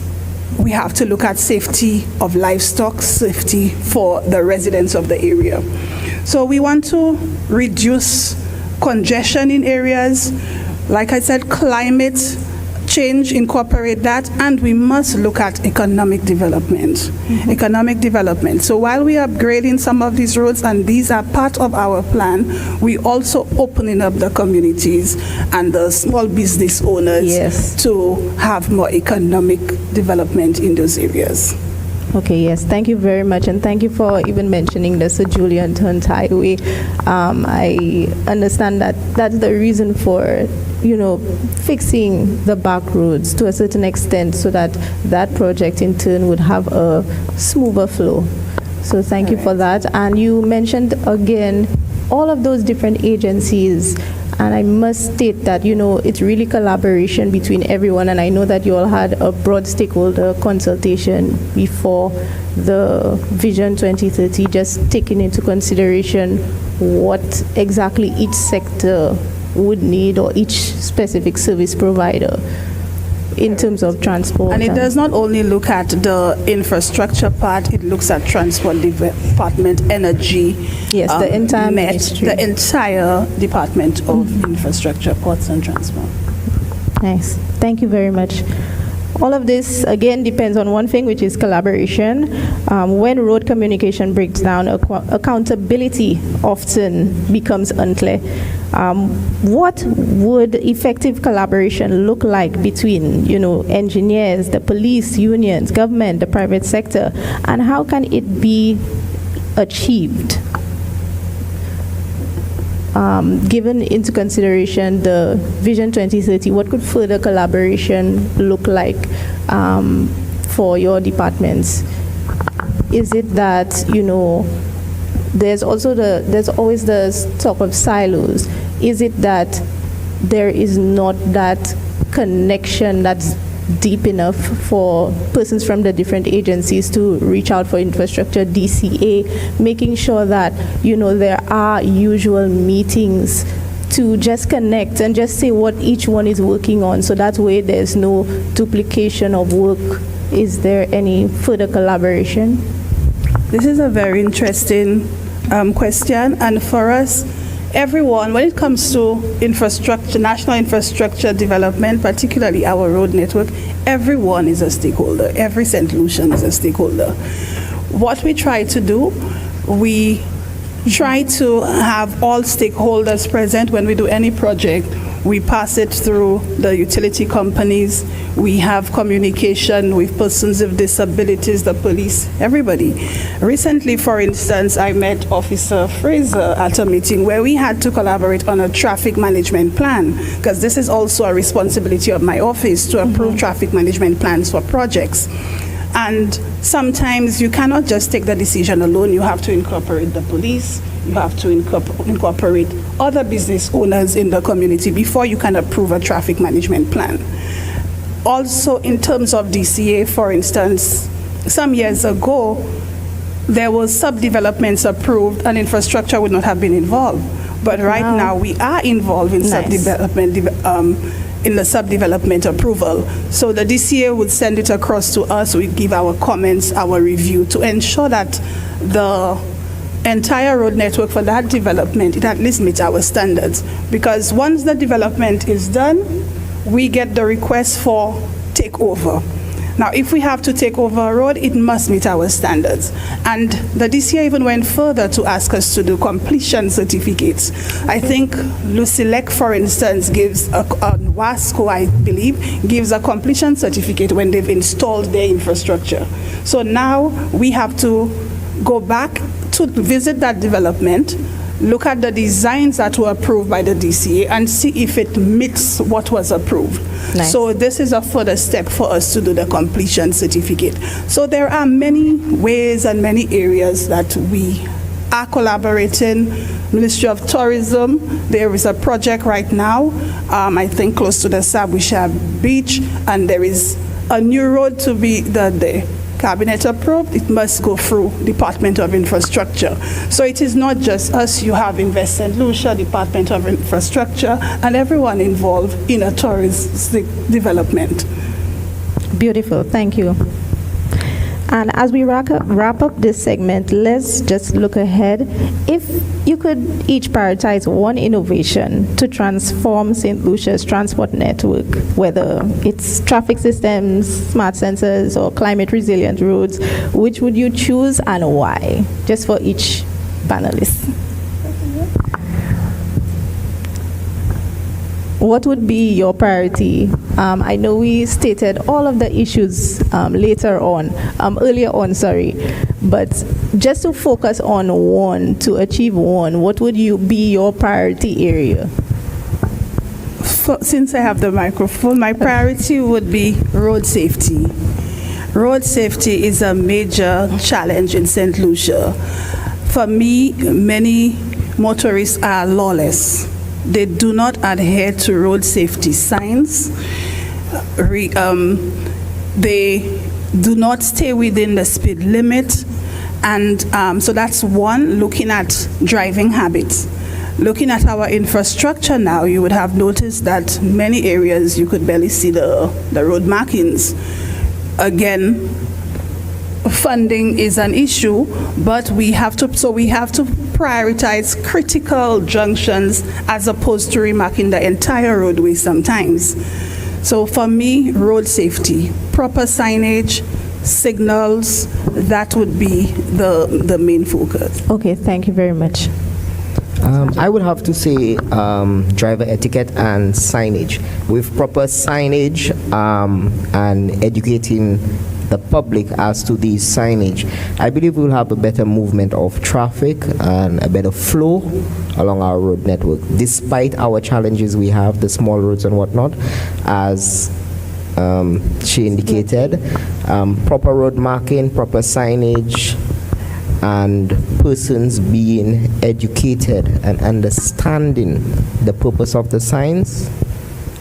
we have to look at safety of livestock, safety for the residents of the area. So we want to reduce congestion in areas. Like I said, climate change, incorporate that, and we must look at economic development. Economic development. So while we are upgrading some of these roads, and these are part of our plan, we also opening up the communities and the small business owners to have more economic development in those areas. Okay, yes, thank you very much, and thank you for even mentioning the Sir Julian Hunt Highway. I understand that that's the reason for, fixing the back roads to a certain extent, so that that project in turn would have a smoother flow. So thank you for that. And you mentioned again all of those different agencies. And I must state that, it's really collaboration between everyone. And I know that you all had a broad stakeholder consultation before the Vision 2030, just taking into consideration what exactly each sector would need, or each specific service provider in terms of transport. And it does not only look at the infrastructure part, it looks at transport department, energy. Yes, the entire ministry. The entire department of infrastructure, ports and transport. Nice. Thank you very much. All of this, again, depends on one thing, which is collaboration. When road communication breaks down, accountability often becomes unclear. What would effective collaboration look like between, engineers, the police, unions, government, the private sector, and how can it be achieved? Given into consideration the Vision 2030, what could further collaboration look like for your departments? Is it that, there's always the talk of silos. Is it that there is not that connection that's deep enough for persons from the different agencies to reach out for infrastructure, DCA, making sure that, there are usual meetings to just connect and just say what each one is working on, so that way there's no duplication of work? Is there any further collaboration? This is a very interesting question, and for us, everyone, when it comes to infrastructure, national infrastructure development, particularly our road network, everyone is a stakeholder. Every St. Lucian is a stakeholder. What we try to do, we try to have all stakeholders present when we do any project. We pass it through the utility companies. We have communication with persons with disabilities, the police, everybody. Recently, for instance, I met Officer Fraser at a meeting where we had to collaborate on a traffic management plan, because this is also a responsibility of my office to approve traffic management plans for projects. And sometimes you cannot just take the decision alone. You have to incorporate the police. You have to incorporate other business owners in the community before you can approve a traffic management plan. Also, in terms of DCA, for instance, some years ago, there was subdevelopments approved and infrastructure would not have been involved. But right now, we are involved in in the subdevelopment approval. So the DCA would send it across to us. We give our comments, our review to ensure that the entire road network for that development, it at least meets our standards. Because once the development is done, we get the request for takeover. Now, if we have to take over a road, it must meet our standards. And the DCA even went further to ask us to do completion certificates. I think Lucia, for instance, gives WASCO, I believe, gives a completion certificate when they've installed their infrastructure. So now we have to go back to visit that development, look at the designs that were approved by the DCA and see if it meets what was approved. Nice. So this is a further step for us to do the completion certificate. So there are many ways and many areas that we are collaborating. Ministry of Tourism, there is a project right now, I think close to the Sabuisha Beach, and there is a new road to be the Cabinet approved. It must go through Department of Infrastructure. So it is not just us. You have Invest St. Lucia, Department of Infrastructure, and everyone involved in a touristic development. Beautiful, thank you. And as we wrap up this segment, let's just look ahead. If you could each prioritize one innovation to transform St. Lucia's transport network, whether it's traffic systems, smart sensors, or climate resilient roads, which would you choose and why? Just for each panelist. What would be your priority? I know we stated all of the issues earlier on, but just to focus on one, to achieve one, what would be your priority area? Since I have the microphone, my priority would be road safety. Road safety is a major challenge in St. Lucia. For me, many motorists are lawless. They do not adhere to road safety signs. They do not stay within the speed limit. And so that's one, looking at driving habits. Looking at our infrastructure now, you would have noticed that many areas you could barely see the road markings. Again, funding is an issue, but we have to prioritize critical junctions as opposed to remarking the entire roadway sometimes. So for me, road safety, proper signage, signals, that would be the main focus. Okay, thank you very much. I would have to say driver etiquette and signage. With proper signage and educating the public as to the signage, I believe we'll have a better movement of traffic and a better flow along our road network. Despite our challenges we have, the small roads and whatnot, as she indicated, proper road marking, proper signage, and persons being educated and understanding the purpose of the signs,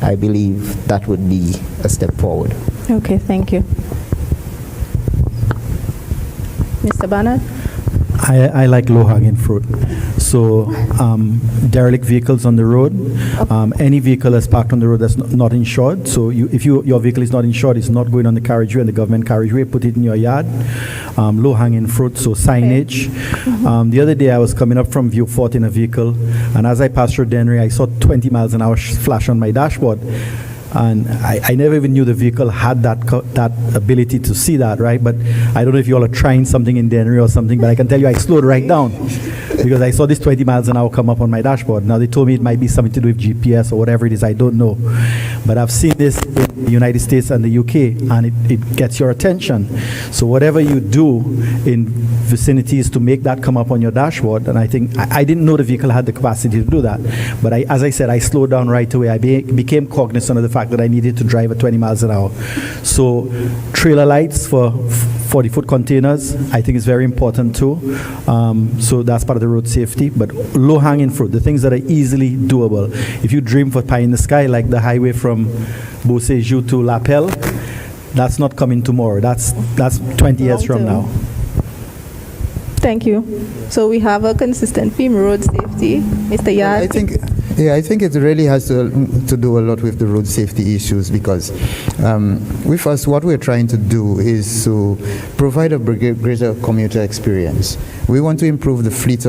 I believe that would be a step forward. Okay, thank you. Mr. Bernard? I like low-hanging fruit. So derelict vehicles on the road, any vehicle that's parked on the road that's not insured. So if your vehicle is not insured, it's not going on the carriageway and the government carriageway, put it in your yard. Low-hanging fruit, so signage. Okay. The other day I was coming up from Viewport in a vehicle, and as I passed through Dennery, I saw 20 miles an hour flash on my dashboard. And I never even knew the vehicle had that ability to see that, right? But I don't know if you all are trying something in Dennery or something, but I can tell you I slowed right down because I saw this 20 miles an hour come up on my dashboard. Now, they told me it might be something to do with GPS or whatever it is, I don't know. But I've seen this in the United States and the UK, and it gets your attention. So whatever you do in vicinities to make that come up on your dashboard. And I think I didn't know the vehicle had the capacity to do that. But as I said, I slowed down right away. I became cognizant of the fact that I needed to drive at 20 miles an hour. So trailer lights for 40-foot containers, I think is very important too. So that's part of the road safety. But low-hanging fruit, the things that are easily doable. If you dream for pie in the sky, like the highway from Beausejour to La Pelle, that's not coming tomorrow. That's 20 years from now. Thank you. So we have a consistent theme, road safety. Mr. Yard. I think it really has to do a lot with the road safety issues, because with us, what we're trying to do is to provide a greater commuter experience. We want to improve the fleet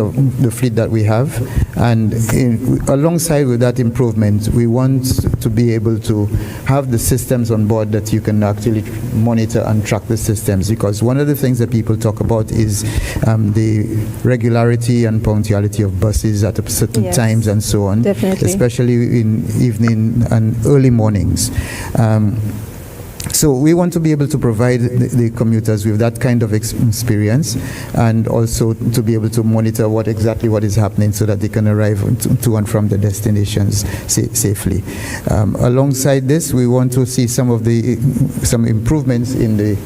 that we have, and alongside with that improvement, we want to be able to have the systems on board that you can actually monitor and track the systems, because one of the things that people talk about is the regularity and punctuality of buses at certain times and so on. Definitely. Especially in evening and early mornings. So we want to be able to provide the commuters with that kind of experience, and also to be able to monitor what is happening so that they can arrive to and from the destinations safely. Alongside this, we want to see some improvements in the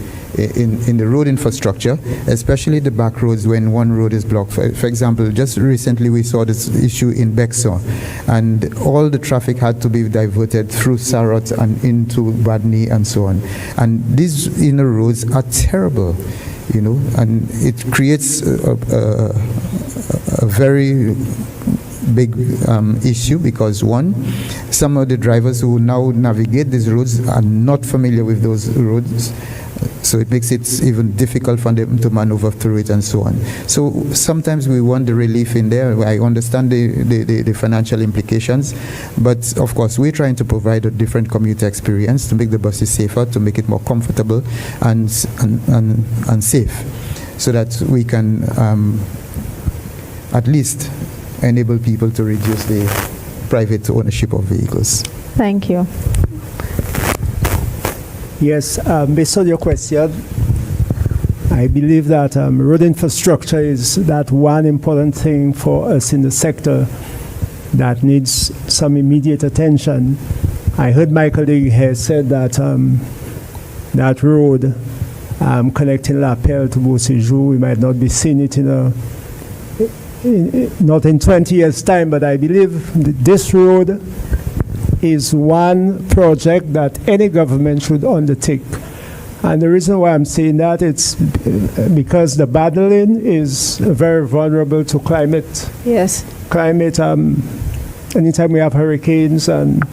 road infrastructure, especially the back roads when one road is blocked. For example, just recently we saw this issue in Bexon, and all the traffic had to be diverted through Sarot and into Badney and so on. And these inner roads are terrible, and it creates a very big issue, because one, some of the drivers who now navigate these roads are not familiar with those roads. So it makes it even difficult for them to maneuver through it and so on. So sometimes we want the relief in there. I understand the financial implications, but of course we're trying to provide a different commuter experience to make the buses safer, to make it more comfortable and safe, so that we can at least enable people to reduce the private ownership of vehicles. Thank you. Yes, based on your question, I believe that road infrastructure is that one important thing for us in the sector that needs some immediate attention. I heard my colleague here said that that road connecting La Pelle to Beausejour, we might not be seeing it not in 20 years' time, but I believe this road is one project that any government should undertake. And the reason why I'm saying that, it's because the Badalin is very vulnerable to climate. Yes. Climate, anytime we have hurricanes and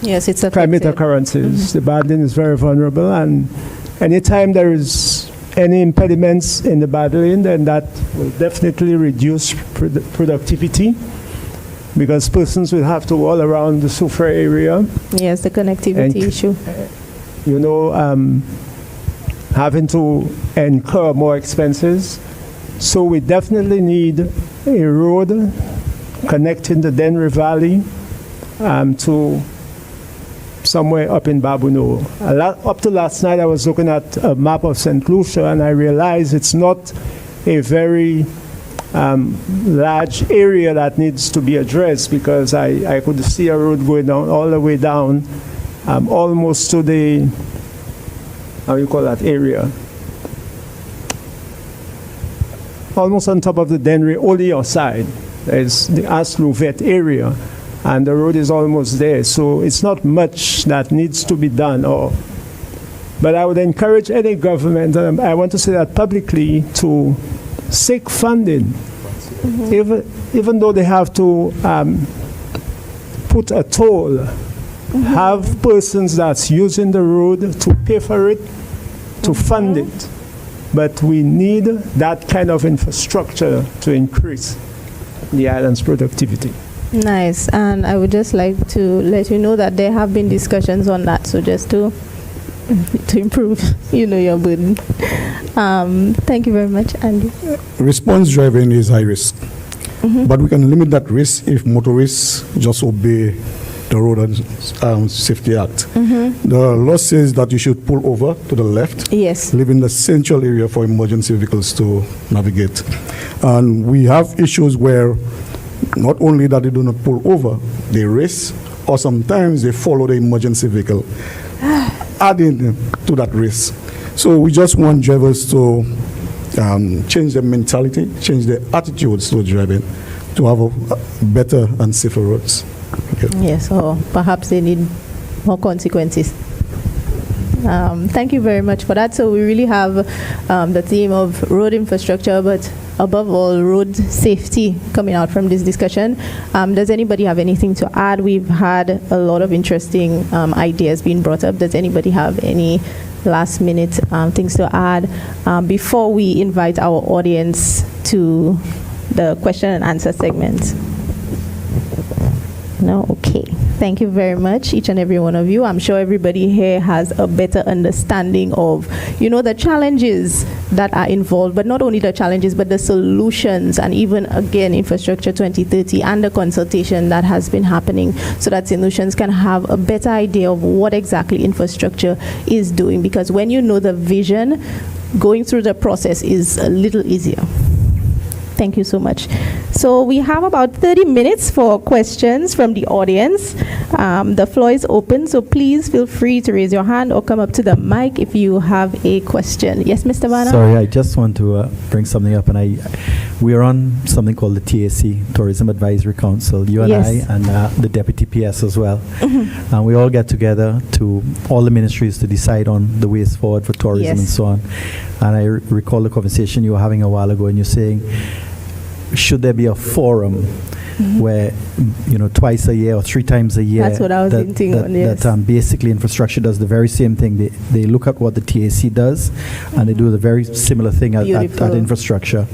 it's climate occurrences, the Badalin is very vulnerable. And anytime there is any impediments in the Badalin, then that will definitely reduce productivity, because persons will have to all around the Soufrière area. Yes, the connectivity issue. Having to incur more expenses. So we definitely need a road connecting the Denry Valley to somewhere up in Babuno. Up to last night, I was looking at a map of St. Lucia, and I realized it's not a very large area that needs to be addressed, because I could see a road going down all the way down almost to the, how you call that area? Almost on top of the Denry Olio side. There's the Aslouvet area, and the road is almost there. So it's not much that needs to be done. But I would encourage any government, and I want to say that publicly, to seek funding, even though they have to put a toll, have persons that's using the road to pay for it, to fund it. But we need that kind of infrastructure to increase the island's productivity. Nice. And I would just like to let you know that there have been discussions on that, so just to improve, your burden. Thank you very much, Andy. Response driving is high risk, but we can limit that risk if motorists just obey the Road and Safety Act. The law says that you should pull over to the left, Yes. leaving the central area for emergency vehicles to navigate. And we have issues where not only that they do not pull over, they race, or sometimes they follow the emergency vehicle, adding to that race. So we just want drivers to change their mentality, change their attitudes to driving, to have a better and safer roads. Yes, or perhaps they need more consequences. Thank you very much for that. So we really have the theme of road infrastructure, but above all, road safety coming out from this discussion. Does anybody have anything to add? We've had a lot of interesting ideas being brought up. Does anybody have any last minute things to add before we invite our audience to the question and answer segment? No? Okay. Thank you very much, each and every one of you. I'm sure everybody here has a better understanding of, the challenges that are involved, but not only the challenges, but the solutions, and even, again, Infrastructure 2030 and the consultation that has been happening, so that solutions can have a better idea of what exactly infrastructure is doing. Because when you know the vision, going through the process is a little easier. Thank you so much. So we have about 30 minutes for questions from the audience. The floor is open, so please feel free to raise your hand or come up to the mic if you have a question. Yes, Mr. Bana? Sorry, I just want to bring something up, and we're on something called the TAC, Tourism Advisory Council, you and Yes. I, and the Deputy PS as well. And we all get together all the ministries to decide on the ways forward for tourism Yes. and so on. And I recall the conversation you were having a while ago, and you're saying, should there be a forum where, twice a year or 3 times a year? That's what I was hinting on, yes. That basically infrastructure does the very same thing. They look at what the TAC does, and they do the very similar thing at infrastructure,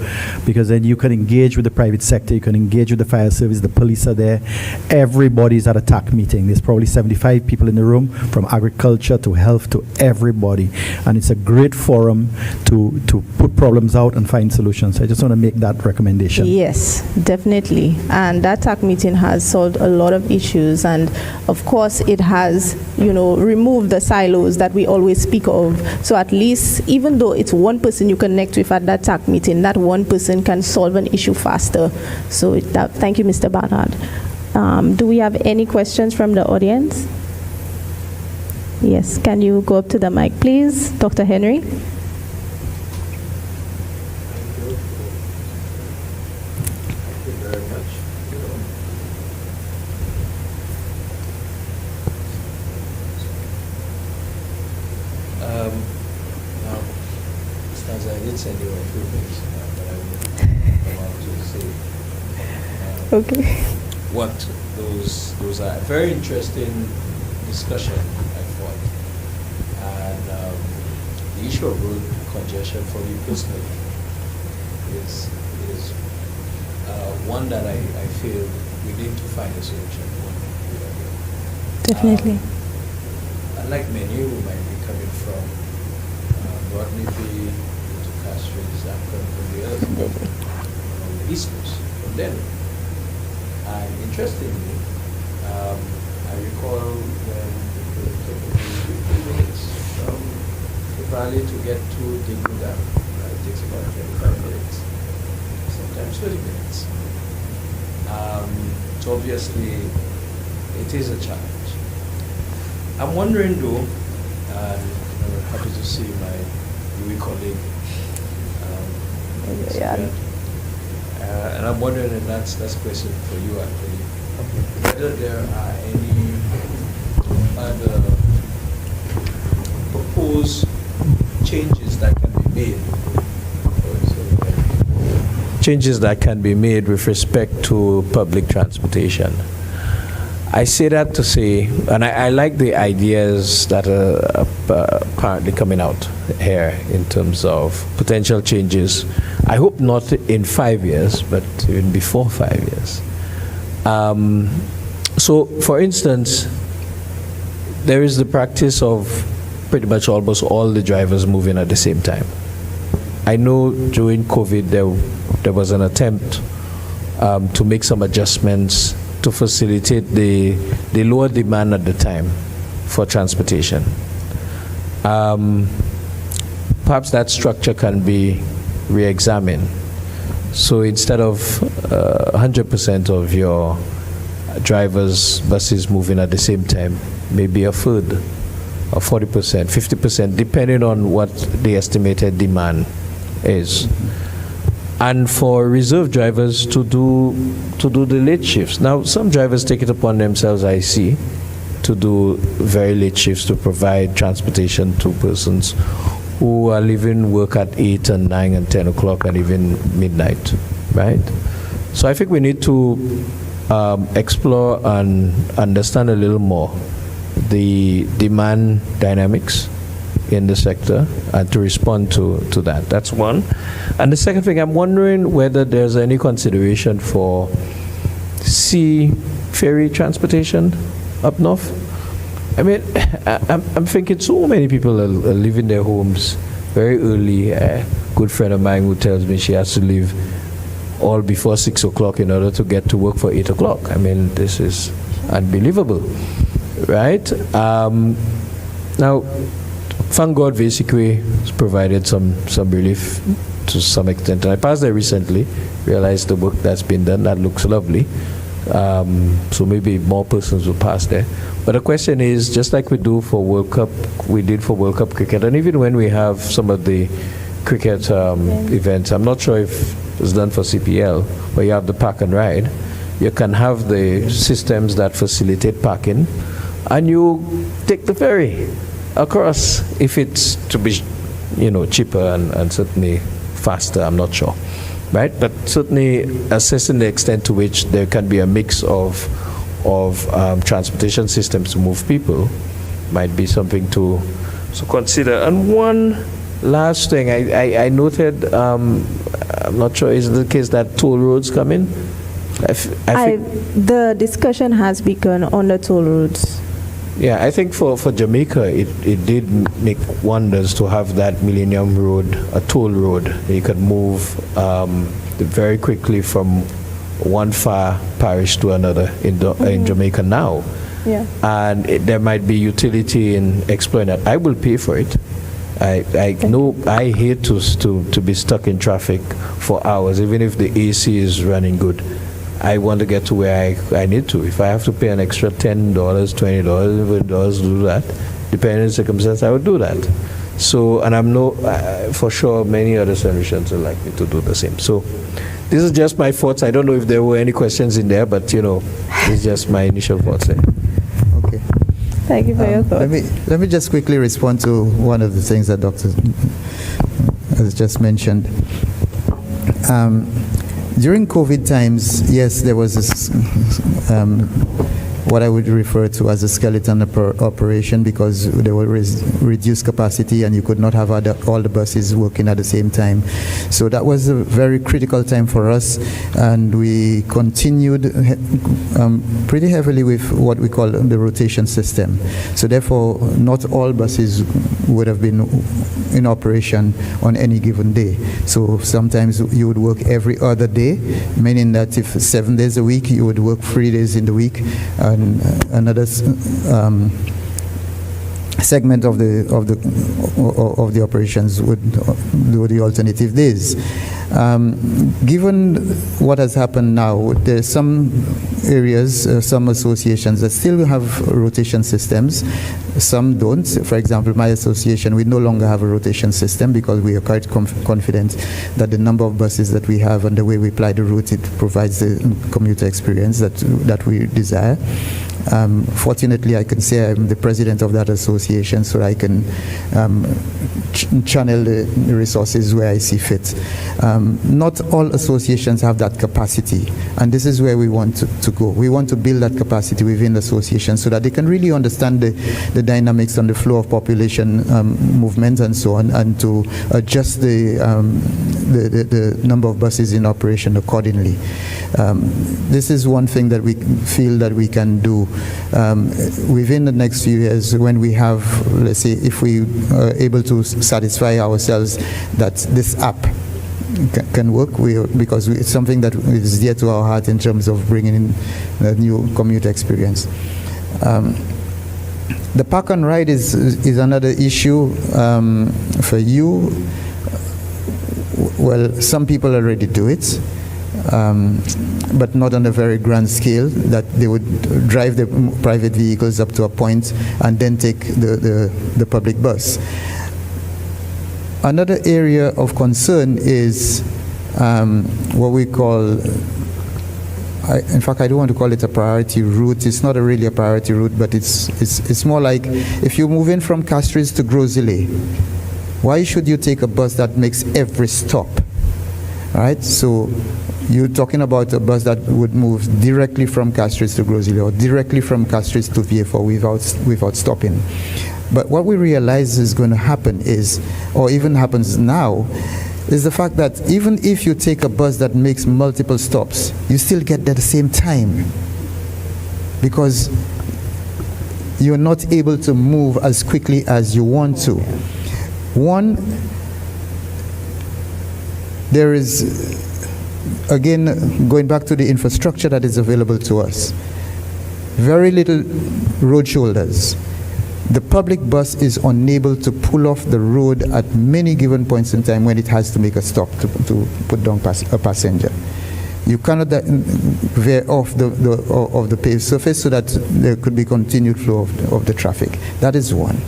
because then you can engage with the private sector, you can engage with the fire service, the police are there, everybody's at a TAC meeting. There's probably 75 people in the room, from agriculture to health to everybody, and it's a great forum to put problems out and find solutions. I just want to make that recommendation. Yes, definitely. And that TAC meeting has solved a lot of issues, and of course it has, removed the silos that we always speak of. So at least, even though it's one person you connect with at that TAC meeting, that one person can solve an issue faster. So thank you, Mr. Barnard. Do we have any questions from the audience? Yes, can you go up to the mic, please? Dr. Henry? I did send you a few things that I would want to say. Okay. What those are. Very interesting discussion, I thought. And the issue of road congestion for me personally is one that I feel we need to find a solution for. Definitely. Unlike many who might be coming from Rodney Bay to Castries, I'm coming from the other side, from the East Coast, from Delhi. And interestingly, I recall when it took me 15 minutes from the valley to get to Dinguda. It takes about 25 minutes, sometimes 30 minutes. So obviously, it is a challenge. I'm wondering though, and I'm happy to see my new colleague, and I'm wondering, and that's a question for you actually, whether there are any other proposed changes that can be made, with respect to public transportation. I say that to say, and I like the ideas that are apparently coming out here in terms of potential changes. I hope not in 5 years, but even before 5 years. So, for instance, there is the practice of pretty much almost all the drivers moving at the same time. I know during COVID there was an attempt to make some adjustments to to facilitate the lower demand at the time for transportation. Perhaps that structure can be re-examined. So instead of 100% of your drivers' buses moving at the same time, maybe a third, or 40%, 50%, depending on what the estimated demand is. And for reserve drivers to do the late shifts. Now, some drivers take it upon themselves, I see, to do very late shifts to provide transportation to persons who are leaving work at 8 and 9 and 10 o'clock and even midnight, right? So I think we need to explore and understand a little more the demand dynamics in the sector and to respond to that. That's one. And the second thing, I'm wondering whether there's any consideration for sea ferry transportation up north. I mean, I'm thinking so many people are leaving their homes very early. A good friend of mine who tells me she has to leave all before 6 o'clock in order to get to work for 8 o'clock. I mean, this is unbelievable, right? Now, thank God basically has provided some relief to some extent. And I passed there recently, realized the work that's been done, that looks lovely. So maybe more persons will pass there. But the question is, just like we do for World Cup, we did for World Cup cricket, and even when we have some of the cricket events, I'm not sure if it's done for CPL, where you have the park and ride, you can have the systems that facilitate parking, and you take the ferry across if it's to be, cheaper and certainly faster. I'm not sure, right? But certainly assessing the extent to which there can be a mix of transportation systems to move people might be something to consider. And one last thing, I noted, I'm not sure, is it the case that toll roads come in? The discussion has begun on the toll roads. Yeah, I think for Jamaica, it did make wonders to have that Millennium Road, a toll road. You could move very quickly from one far parish to another in Jamaica now. Yeah. And there might be utility in exploring that. I will pay for it. I know I hate to be stuck in traffic for hours, even if the AC is running good. I want to get to where I need to. If I have to pay an extra $10, $20, $50 to do that, depending on the circumstance, I would do that. So, and I'm for sure many other solutions are likely to do the same. So, this is just my thoughts. I don't know if there were any questions in there, but it's just my initial thoughts there. Okay. Thank you for your thoughts. Let me just quickly respond to one of the things that Dr. has just mentioned. During COVID times, yes, there was this, what I would refer to as a skeleton operation, because there was reduced capacity and you could not have all the buses working at the same time. So that was a very critical time for us, and we continued pretty heavily with what we call the rotation system. So therefore, not all buses would have been in operation on any given day. So sometimes you would work every other day, meaning that if 7 days a week, you would work 3 days in the week, and another segment of the operations would do the alternative days. Given what has happened now, there's some areas, some associations that still have rotation systems. Some don't. For example, my association, we no longer have a rotation system because we are quite confident that the number of buses that we have and the way we apply the route, it provides the commuter experience that we desire. Fortunately, I can say I'm the president of that association, so I can channel the resources where I see fit. Not all associations have that capacity, and this is where we want to go. We want to build that capacity within the association so that they can really understand the dynamics and the flow of population movement and so on, and to adjust the number of buses in operation accordingly. This is one thing that we feel that we can do within the next few years, when we have, let's say, if we are able to satisfy ourselves that this app can work, because it's something that is dear to our heart in terms of bringing in a new commuter experience. The park and ride is another issue for you. Well, some people already do it, but not on a very grand scale, that they would drive their private vehicles up to a point and then take the public bus. Another area of concern is what we call, in fact, I don't want to call it a priority route. It's not really a priority route, but it's more like if you move in from Castries to Grosile, why should you take a bus that makes every stop? Right? So you're talking about a bus that would move directly from Castries to Grosile or directly from Castries to Vieux-Fort without stopping. But what we realize is going to happen is, or even happens now, is the fact that even if you take a bus that makes multiple stops, you still get there at the same time, because you're not able to move as quickly as you want to. One, there is, again, going back to the infrastructure that is available to us, very little road shoulders. The public bus is unable to pull off the road at many given points in time when it has to make a stop to put down a passenger. You cannot veer off of the paved surface so that there could be continued flow of the traffic. That is one.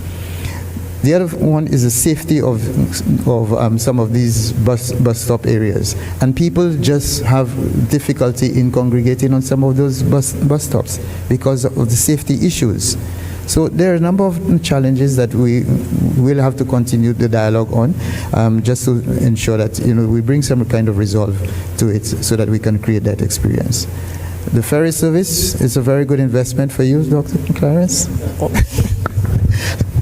The other one is the safety of some of these bus stop areas. And people just have difficulty in congregating on some of those bus stops because of the safety issues. So there are a number of challenges that we will have to continue the dialogue on, just to ensure that we bring some kind of resolve to it so that we can create that experience. The ferry service is a very good investment for you, Dr. Clarence.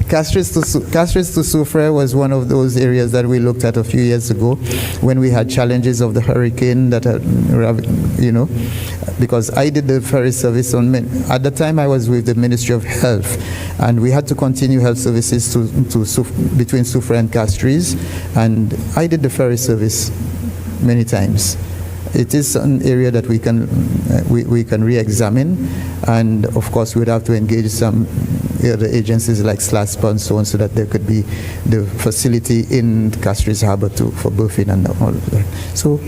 Castries to Soufrière was one of those areas that we looked at a few years ago when we had challenges of the hurricane that had, because I did the ferry service at the time I was with the Ministry of Health, and we had to continue health services between Soufrière and Castries, and I did the ferry service many times. It is an area that we can re-examine, and of course we'd have to engage some other agencies like SLASPA and so on, so that there could be the facility in Castries Harbour for berthing and all of that. So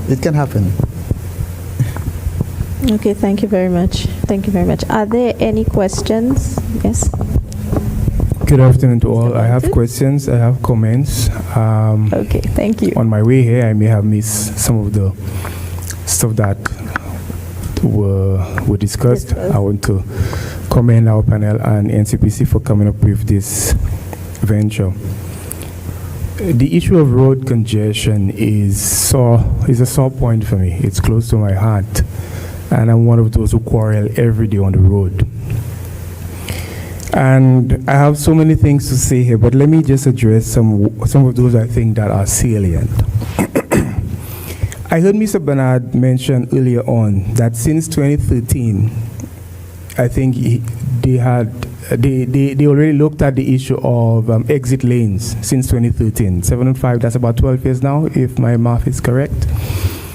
it can happen. Okay, thank you very much. Thank you very much. Are there any questions? Yes. Good afternoon to all. I have questions, I have comments. Okay, thank you. On my way here, I may have missed some of the stuff that were discussed. I want to commend our panel and NCPC for coming up with this venture. The issue of road congestion is a sore point for me. It's close to my heart, and I'm one of those who quarrel every day on the road. And I have so many things to say here, but let me just address some of those I think that are salient. I heard Mr. Bernard mention earlier on that since 2013, I think they already looked at the issue of exit lanes since 2013. 7 and 5, that's about 12 years now, if my math is correct.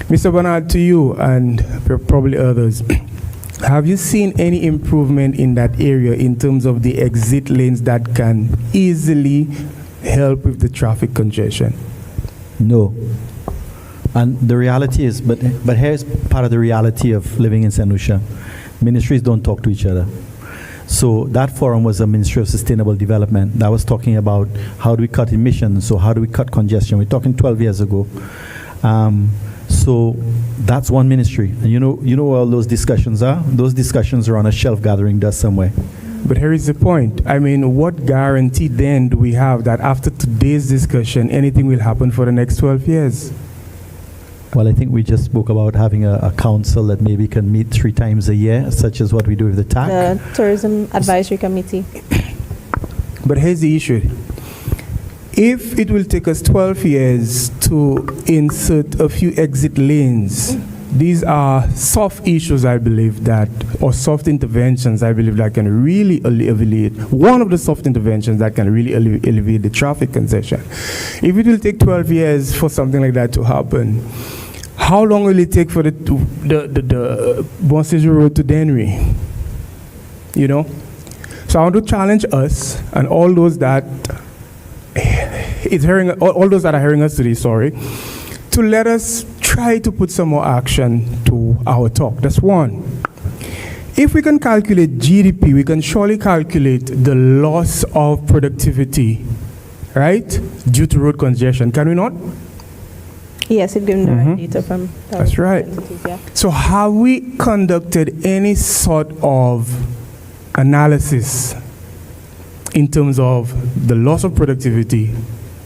Mr. Bernard, to you and probably others, have you seen any improvement in that area in terms of the exit lanes that can easily help with the traffic congestion? No. And the reality is, but here's part of the reality of living in St. Lucia. Ministries don't talk to each other. So that forum was a Ministry of Sustainable Development that was talking about how do we cut emissions, so how do we cut congestion. We're talking 12 years ago. So that's one ministry. And you know where all those discussions are? Those discussions are on a shelf gathering dust somewhere. But here is the point. I mean, what guarantee then do we have that after today's discussion, anything will happen for the next 12 years? Well, I think we just spoke about having a council that maybe can meet 3 times a year, such as what we do with the TAC. The Tourism Advisory Committee. But here's the issue. If it will take us 12 years to insert a few exit lanes, These are soft issues, I believe, or soft interventions, I believe, that can really alleviate, one of the soft interventions that can really alleviate the traffic congestion. If it will take 12 years for something like that to happen, how long will it take for the Bonsejour Road to Dennery? You know? So I want to challenge us and all those that all those that are hearing us today, to let us try to put some more action to our talk. That's one. If we can calculate GDP, we can surely calculate the loss of productivity, right, due to road congestion. Can we not? Yes, it gives direct data from. That's right. Yeah. So have we conducted any sort of analysis in terms of the loss of productivity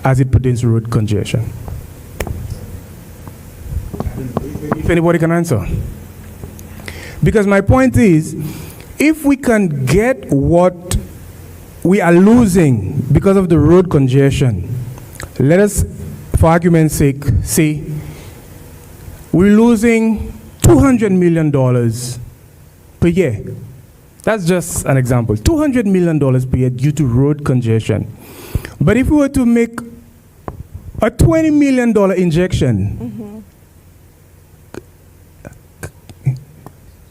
as it pertains to road congestion? If anybody can answer. Because my point is, if we can get what we are losing because of the road congestion, let us, for argument's sake, say we're losing $200 million per year. That's just an example. $200 million per year due to road congestion. But if we were to make a $20 million injection,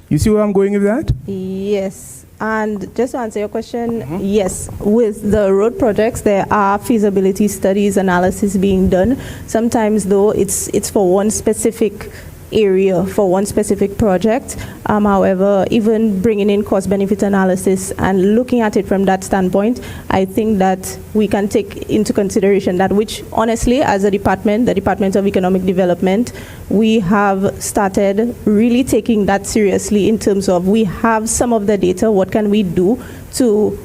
you see where I'm going with that? Yes. And just to answer your question, yes, with the road projects, there are feasibility studies, analysis being done. Sometimes, though, it's for one specific area, for one specific project. However, even bringing in cost-benefit analysis and looking at it from that standpoint, I think that we can take into consideration that, which honestly, as a department, the Department of Economic Development, we have started really taking that seriously in terms of we have some of the data, what can we do to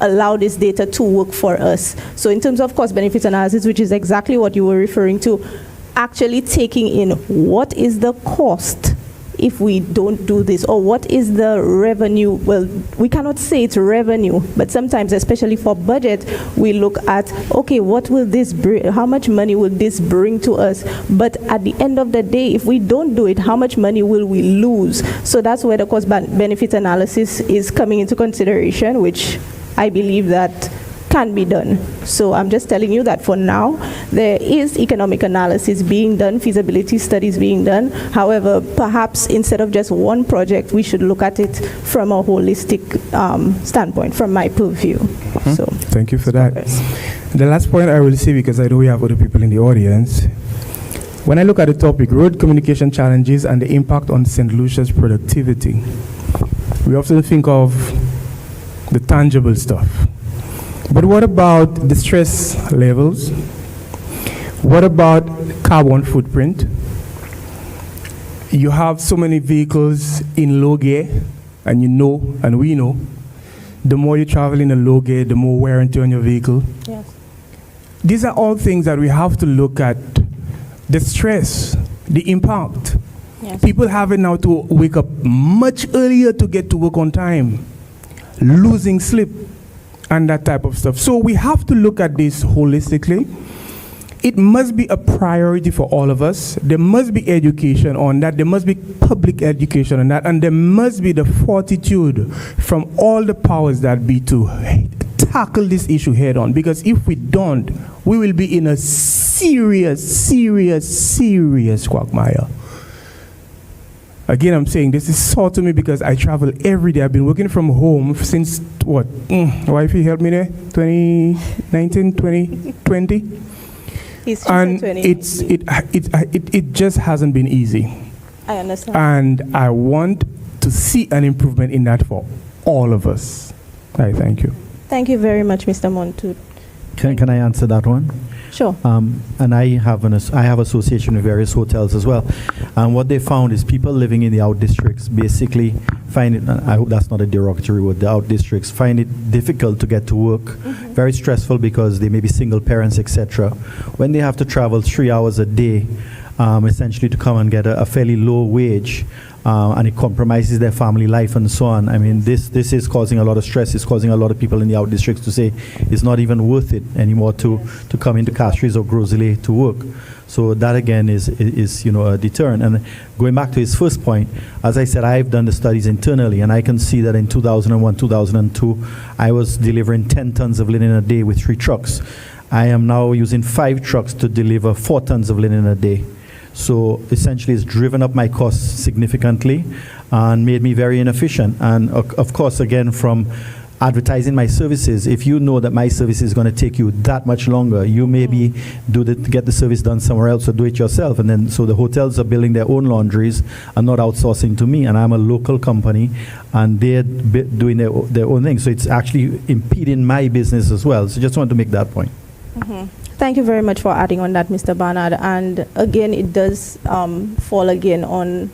allow this data to work for us. So in terms of cost-benefit analysis, which is exactly what you were referring to, actually taking in what is the cost if we don't do this, or what is the revenue. Well, we cannot say it's revenue, but sometimes, especially for budget, we look at, okay, what will this bring, how much money will this bring to us? But at the end of the day, if we don't do it, how much money will we lose? So that's where the cost benefit analysis is coming into consideration, which I believe that can be done. So I'm just telling you that for now, there is economic analysis being done, feasibility studies being done. However, perhaps instead of just one project, we should look at it from a holistic standpoint, from my purview. So thank you for that. The last point I will say, because I know we have other people in the audience, when I look at the topic, road communication challenges and the impact on St. Lucia's productivity, we often think of the tangible stuff. But what about the stress levels? What about carbon footprint? You have so many vehicles in low gear, and you know, and we know, the more you travel in a low gear, the more wear and tear on your vehicle. Yes. These are all things that we have to look at. The stress, the impact. Yes. People having now to wake up much earlier to get to work on time, losing sleep, and that type of stuff. So we have to look at this holistically. It must be a priority for all of us. There must be education on that. There must be public education on that. And there must be the fortitude from all the powers that be to tackle this issue head on. Because if we don't, we will be in a serious quagmire. Again, I'm saying this is sore to me because I travel every day. I've been working from home since, what? Wifey, help me there? 2019, 2020? And it just hasn't been easy. I understand. And I want to see an improvement in that for all of us. I thank you. Thank you very much, Mr. Montu. Can I answer that one? Sure. And I have association with various hotels as well. And what they found is people living in the out districts basically find it, and I hope that's not a derogatory word, the out districts find it difficult to get to work, very stressful because they may be single parents, etc. When they have to travel 3 hours a day, essentially to come and get a fairly low wage, and it compromises their family life and so on. I mean, this is causing a lot of stress. It's causing a lot of people in the out districts to say it's not even worth it anymore to come into Castries or Grosley to work. So that again is a deterrent. And going back to his first point, as I said, I've done the studies internally, and I can see that in 2001, 2002, I was delivering 10 tons of linen a day with 3 trucks. I am now using 5 trucks to deliver 4 tons of linen a day. So essentially it's driven up my costs significantly and made me very inefficient. And of course, again, from advertising my services, if you know that my service is going to take you that much longer, you maybe get the service done somewhere else or do it yourself. And then so the hotels are building their own laundries and not outsourcing to me. And I'm a local company and they're doing their own thing. So it's actually impeding my business as well. So just want to make that point. Thank you very much for adding on that, Mr. Barnard. And again, it does fall again on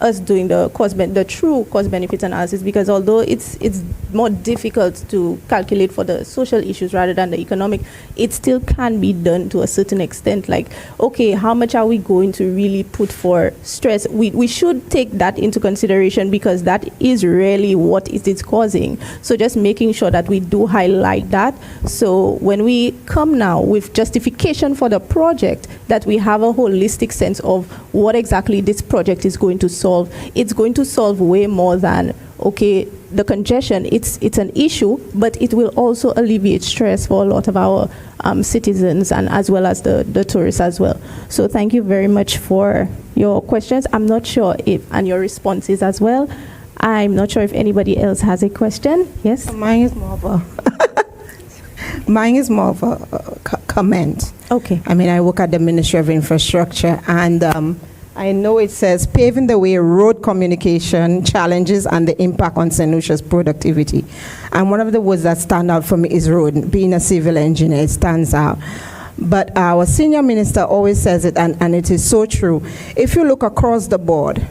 us doing the true cost benefit analysis, because although it's more difficult to calculate for the social issues rather than the economic, it still can be done to a certain extent. Like, okay, how much are we going to really put for stress? We should take that into consideration, because that is really what it is causing. So just making sure that we do highlight that, so when we come now with justification for the project, that we have a holistic sense of what exactly this project is going to solve. It's going to solve way more than, okay, the congestion, it's an issue, but it will also alleviate stress for a lot of our citizens, and as well as the tourists as well. So thank you very much for your questions. I'm not sure and your responses as well. I'm not sure if anybody else has a question. Yes? Mine is more of a comment. Okay. I mean, I work at the Ministry of Infrastructure, and I know it says paving the way, road communication challenges and the impact on St. Lucia's productivity. And one of the words that stand out for me is road. Being a civil engineer, it stands out. But our senior minister always says it, and it is so true. If you look across the board,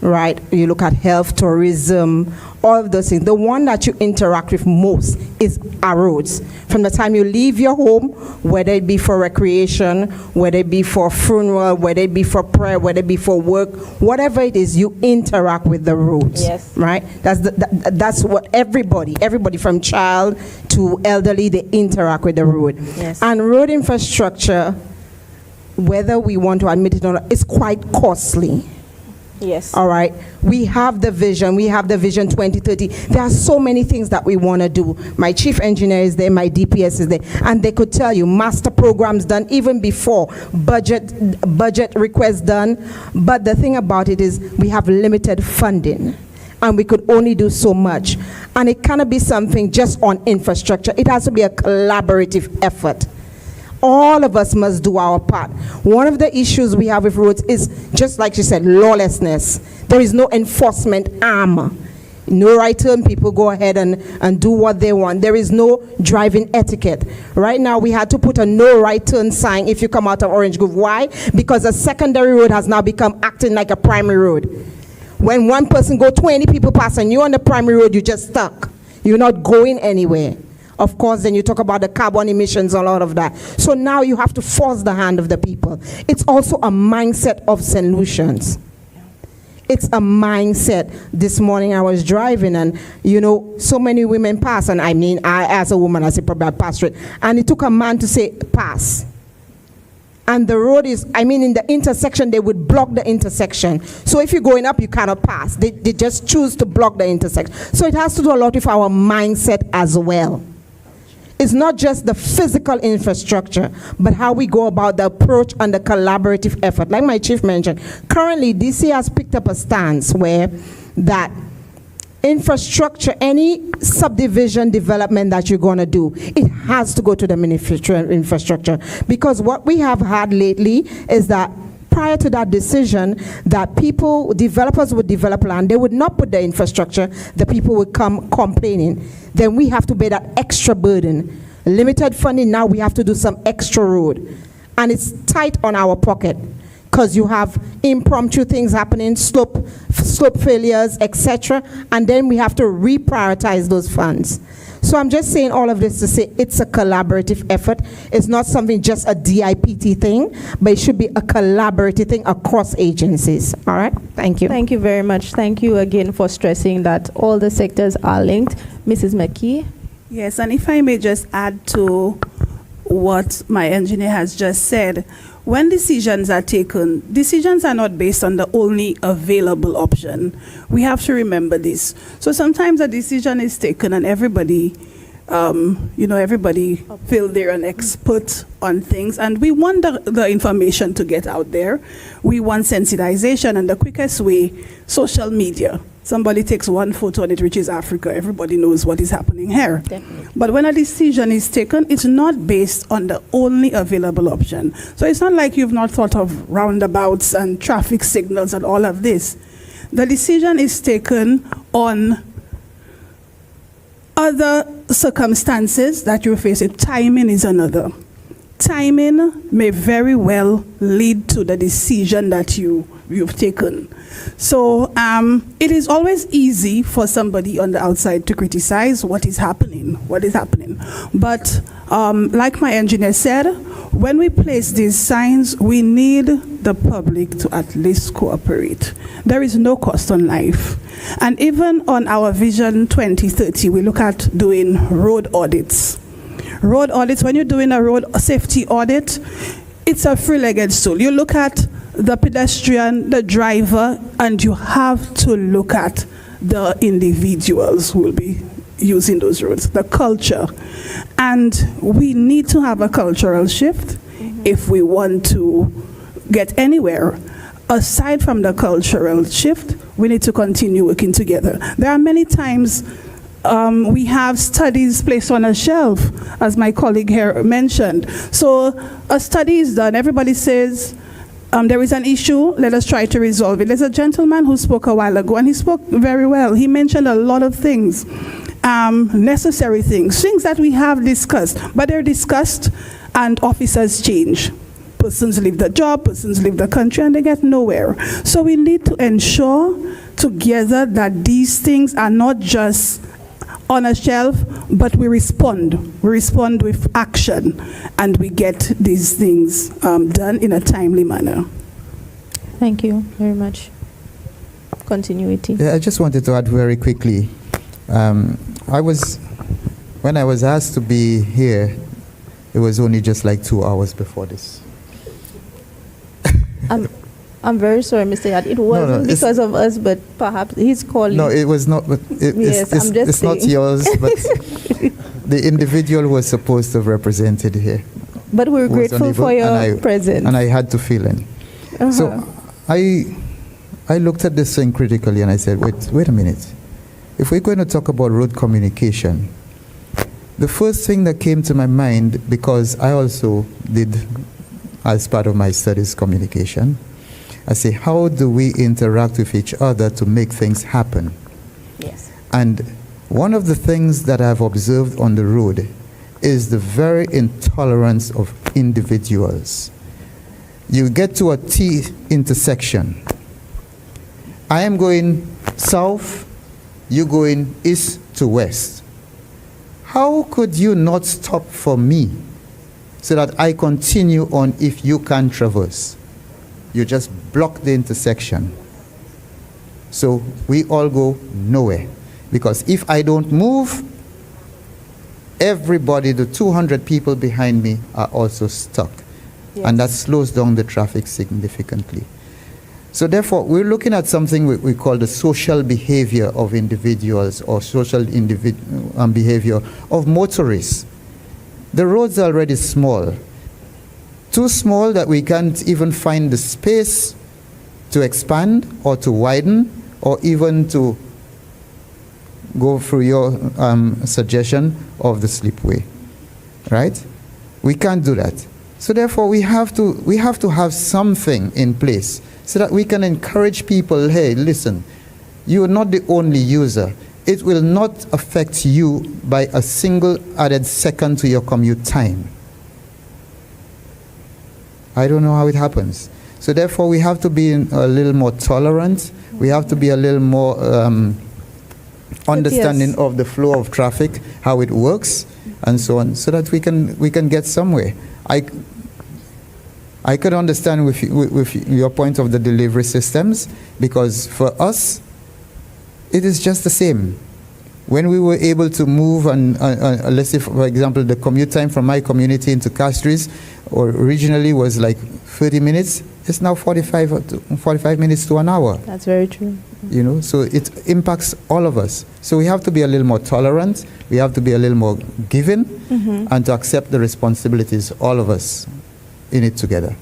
right, you look at health, tourism, all of those things, the one that you interact with most is our roads. From the time you leave your home, whether it be for recreation, whether it be for funeral, whether it be for prayer, whether it be for work, whatever it is, you interact with the roads. Yes. Right? That's what everybody from child to elderly, they interact with the road. Yes. And road infrastructure, whether we want to admit it or not, is quite costly. Yes. All right. We have the vision. We have the Vision 2030. There are so many things that we want to do. My chief engineer is there. My DPS is there. And they could tell you master programs done even before, budget requests done. But the thing about it is we have limited funding, and we could only do so much. And it cannot be something just on infrastructure. It has to be a collaborative effort. All of us must do our part. One of the issues we have with roads is, just like you said, lawlessness. There is no enforcement arm. No right turn, people go ahead and do what they want. There is no driving etiquette. Right now, we had to put a no right turn sign if you come out of Orange Grove. Why? Because a secondary road has now become acting like a primary road. When one person go, 20 people pass, and you're on the primary road, you're just stuck. You're not going anywhere. Of course, then you talk about the carbon emissions, a lot of that. So now you have to force the hand of the people. It's also a mindset of St. Lucians. It's a mindset. This morning I was driving, and so many women pass, and I mean, I as a woman, I say probably I passed it, and it took a man to say pass. And the road is, in the intersection, they would block the intersection. So if you're going up, you cannot pass. They just choose to block the intersection. So it has to do a lot with our mindset as well. It's not just the physical infrastructure, but how we go about the approach and the collaborative effort. Like my chief mentioned, currently DC has picked up a stance where that infrastructure, any subdivision development that you're going to do, it has to go to the Ministry of Infrastructure. Because what we have had lately is that prior to that decision, that developers would develop land, they would not put the infrastructure, the people would come complaining. Then we have to bear that extra burden. Limited funding, now we have to do some extra road. And it's tight on our pocket, because you have impromptu things happening, slope failures, etc. And then we have to reprioritize those funds. So I'm just saying all of this to say it's a collaborative effort. It's not something just a DIPT thing, but it should be a collaborative thing across agencies. All right? Thank you. Thank you very much. Thank you again for stressing that all the sectors are linked. Mrs. McKee? Yes, and if I may just add to what my engineer has just said, when decisions are taken, decisions are not based on the only available option. We have to remember this. So sometimes a decision is taken and everybody, everybody feel they're an expert on things, and we want the information to get out there. We want sensitization, and the quickest way, social media. Somebody takes one photo and it reaches Africa. Everybody knows what is happening here. Definitely. But when a decision is taken, it's not based on the only available option. So it's not like you've not thought of roundabouts and traffic signals and all of this. The decision is taken on other circumstances that you face. Timing is another. Timing may very well lead to the decision that you've taken. So it is always easy for somebody on the outside to criticize what is happening. But like my engineer said, when we place these signs, we need the public to at least cooperate. There is no cost on life. And even on our Vision 2030, we look at doing road audits. Road audits, when you're doing a road safety audit, it's a three-legged stool. You look at the pedestrian, the driver, and you have to look at the individuals who will be using those roads, the culture. And we need to have a cultural shift if we want to get anywhere. Aside from the cultural shift, we need to continue working together. There are many times we have studies placed on a shelf, as my colleague here mentioned. So a study is done, everybody says, there is an issue, let us try to resolve it. There's a gentleman who spoke a while ago, and he spoke very well. He mentioned a lot of things, necessary things that we have discussed, but they're discussed and officers change. Persons leave the job, persons leave the country, and they get nowhere. So we need to ensure together that these things are not just on a shelf, but we respond. We respond with action, and we get these things done in a timely manner. Thank you very much. Continuity. Yeah, I just wanted to add very quickly. When I was asked to be here, it was only just like 2 hours before this. I'm very sorry, Mr. Yad. It wasn't because of us, but perhaps he's calling. No, it was not. But it's not yours, but the individual who was supposed to have represented here. But we're grateful for your presence. And I had to fill in. So I looked at this thing critically, and I said, wait a minute. If we're going to talk about road communication, the first thing that came to my mind, because I also did, as part of my studies, communication, I say, how do we interact with each other to make things happen? Yes. And one of the things that I've observed on the road is the very intolerance of individuals. You get to a T intersection. I am going south, you going east to west. How could you not stop for me so that I continue on if you can't traverse? You just block the intersection. So we all go nowhere. Because if I don't move, everybody, the 200 people behind me, are also stuck. Yes. And that slows down the traffic significantly. So therefore, we're looking at something we call the social behavior of individuals, or social behavior of motorists. The roads are already small. Too small that we can't even find the space to expand or to widen or even to go through your suggestion of the slipway, right? We can't do that. So therefore we have to have something in place so that we can encourage people, hey, listen, you are not the only user. It will not affect you by a single added second to your commute time. I don't know how it happens. So therefore, we have to be a little more tolerant. We have to be a little more understanding of the flow of traffic, how it works, and so on, so that we can get somewhere. I could understand with your point of the delivery systems, because for us, it is just the same. When we were able to move, and let's say, for example, the commute time from my community into Castries, or originally was like 30 minutes, it's now 45 minutes to an hour. That's very true. You know, so it impacts all of us. So we have to be a little more tolerant, we have to be a little more giving, and to accept the responsibilities, all of us, in it together.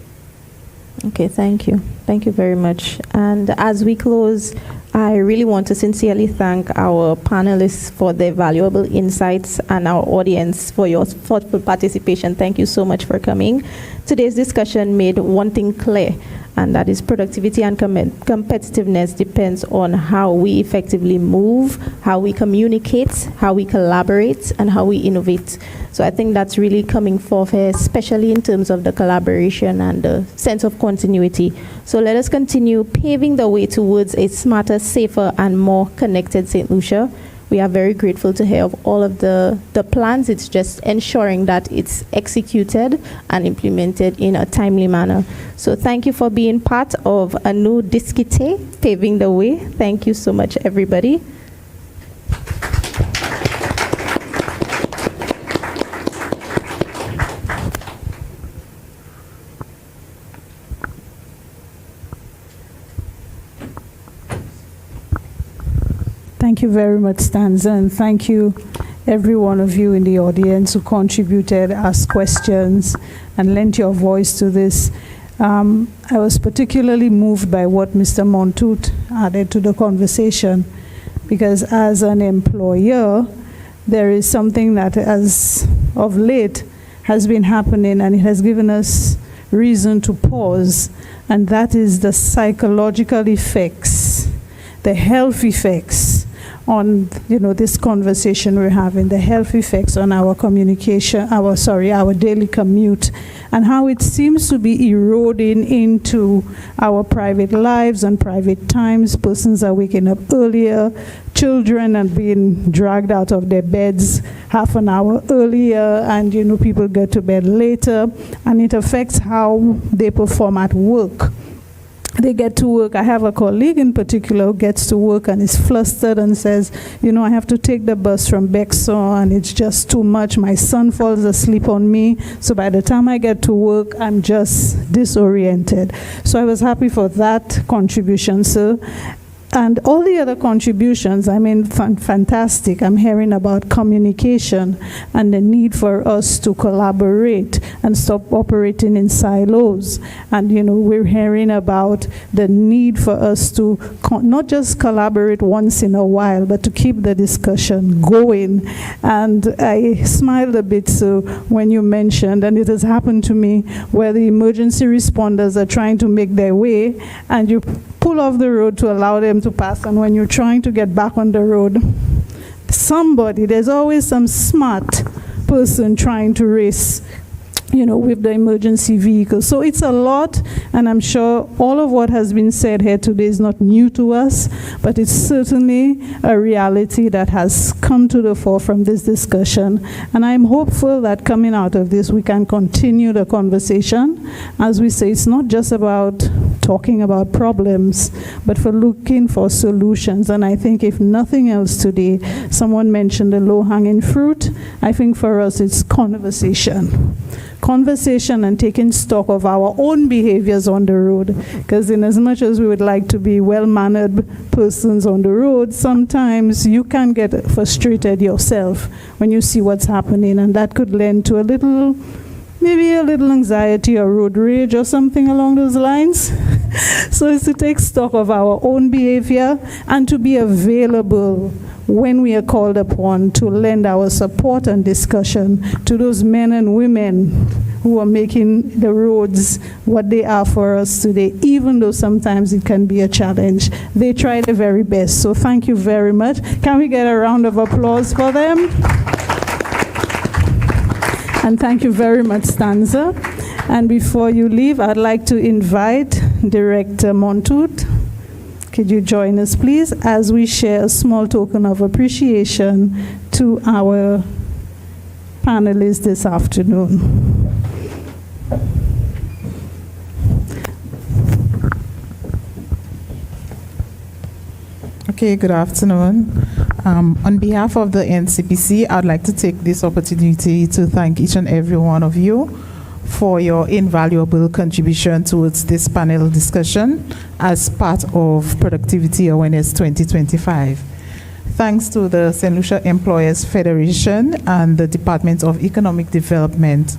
Okay, thank you. Thank you very much. And as we close, I really want to sincerely thank our panelists for their valuable insights and our audience for your thoughtful participation. Thank you so much for coming. Today's discussion made one thing clear, and that is productivity and competitiveness depends on how we effectively move, how we communicate, how we collaborate, and how we innovate. So I think that's really coming forth here, especially in terms of the collaboration and the sense of continuity. So let us continue paving the way towards a smarter, safer, and more connected St. Lucia. We are very grateful to hear of all of the plans. It's just ensuring that it's executed and implemented in a timely manner. So thank you for being part of Annou Diskité, paving the way. Thank you so much, everybody. Thank you very much, Stanza, and thank you, every one of you in the audience who contributed, asked questions, and lent your voice to this. I was particularly moved by what Mr. Montoute added to the conversation, because as an employer, there is something that, as of late, has been happening, and it has given us reason to pause, and that is the psychological effects, the health effects on, this conversation we're having, the health effects on our communication, our daily commute, and how it seems to be eroding into our private lives and private times. Persons are waking up earlier, children are being dragged out of their beds half an hour earlier, and people get to bed later, and it affects how they perform at work. They get to work. I have a colleague in particular who gets to work and is flustered and says, I have to take the bus from Bexar and it's just too much. My son falls asleep on me. So by the time I get to work, I'm just disoriented. So I was happy for that contribution, sir. And all the other contributions, fantastic. I'm hearing about communication and the need for us to collaborate and stop operating in silos. And, we're hearing about the need for us to not just collaborate once in a while, but to keep the discussion going. And I smiled a bit, so when you mentioned, and it has happened to me, where the emergency responders are trying to make their way, and you pull off the road to allow them to pass, and when you're trying to get back on the road, there's always some smart person trying to race, with the emergency vehicle. So it's a lot, and I'm sure all of what has been said here today is not new to us, but it's certainly a reality that has come to the fore from this discussion. And I'm hopeful that coming out of this, we can continue the conversation. As we say, it's not just about talking about problems, but for looking for solutions. And I think if nothing else today, someone mentioned the low-hanging fruit. I think for us, it's conversation and taking stock of our own behaviors on the road, because in as much as we would like to be well-mannered persons on the road, sometimes you can get frustrated yourself when you see what's happening, and that could lend to maybe a little anxiety or road rage or something along those lines. So it's to take stock of our own behavior and to be available when we are called upon to lend our support and discussion to those men and women who are making the roads what they are for us today, even though sometimes it can be a challenge. They try their very best. So thank you very much. Can we get a round of applause for them? And thank you very much, Stanza. And before you leave, I'd like to invite Director Montoute. Could you join us, please, as we share a small token of appreciation to our panelists this afternoon. Okay, good afternoon. On behalf of the NCPC, I'd like to take this opportunity to thank each and every one of you for your invaluable contribution towards this panel discussion as part of Productivity Awareness 2025. Thanks to the St. Lucia Employers Federation and the Department of Economic Development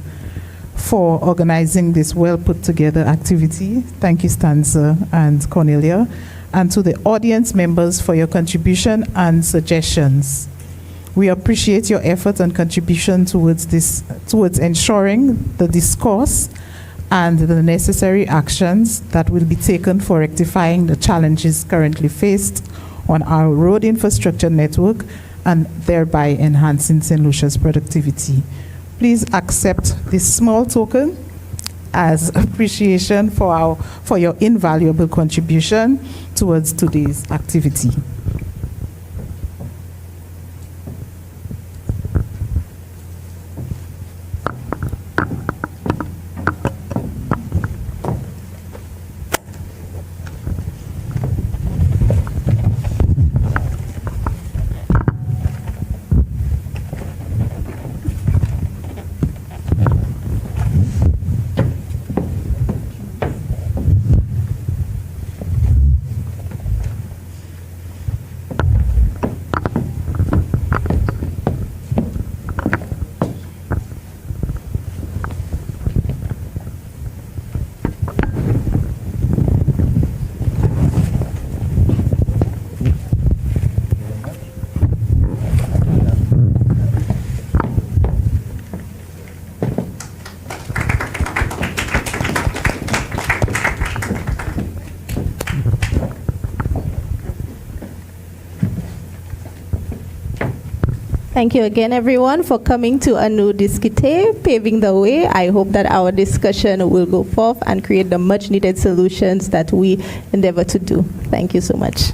for organizing this well put together activity. Thank you, Stanza and Cornelia. And to the audience members for your contribution and suggestions. We appreciate your effort and contribution towards ensuring the discourse and the necessary actions that will be taken for rectifying the challenges currently faced on our road infrastructure network and thereby enhancing St. Lucia's productivity. Please accept this small token as appreciation for your invaluable contribution towards today's activity. Thank you again, everyone, for coming to Annou Diskité, paving the way. I hope that our discussion will go forth and create the much-needed solutions that we endeavor to do. Thank you so much.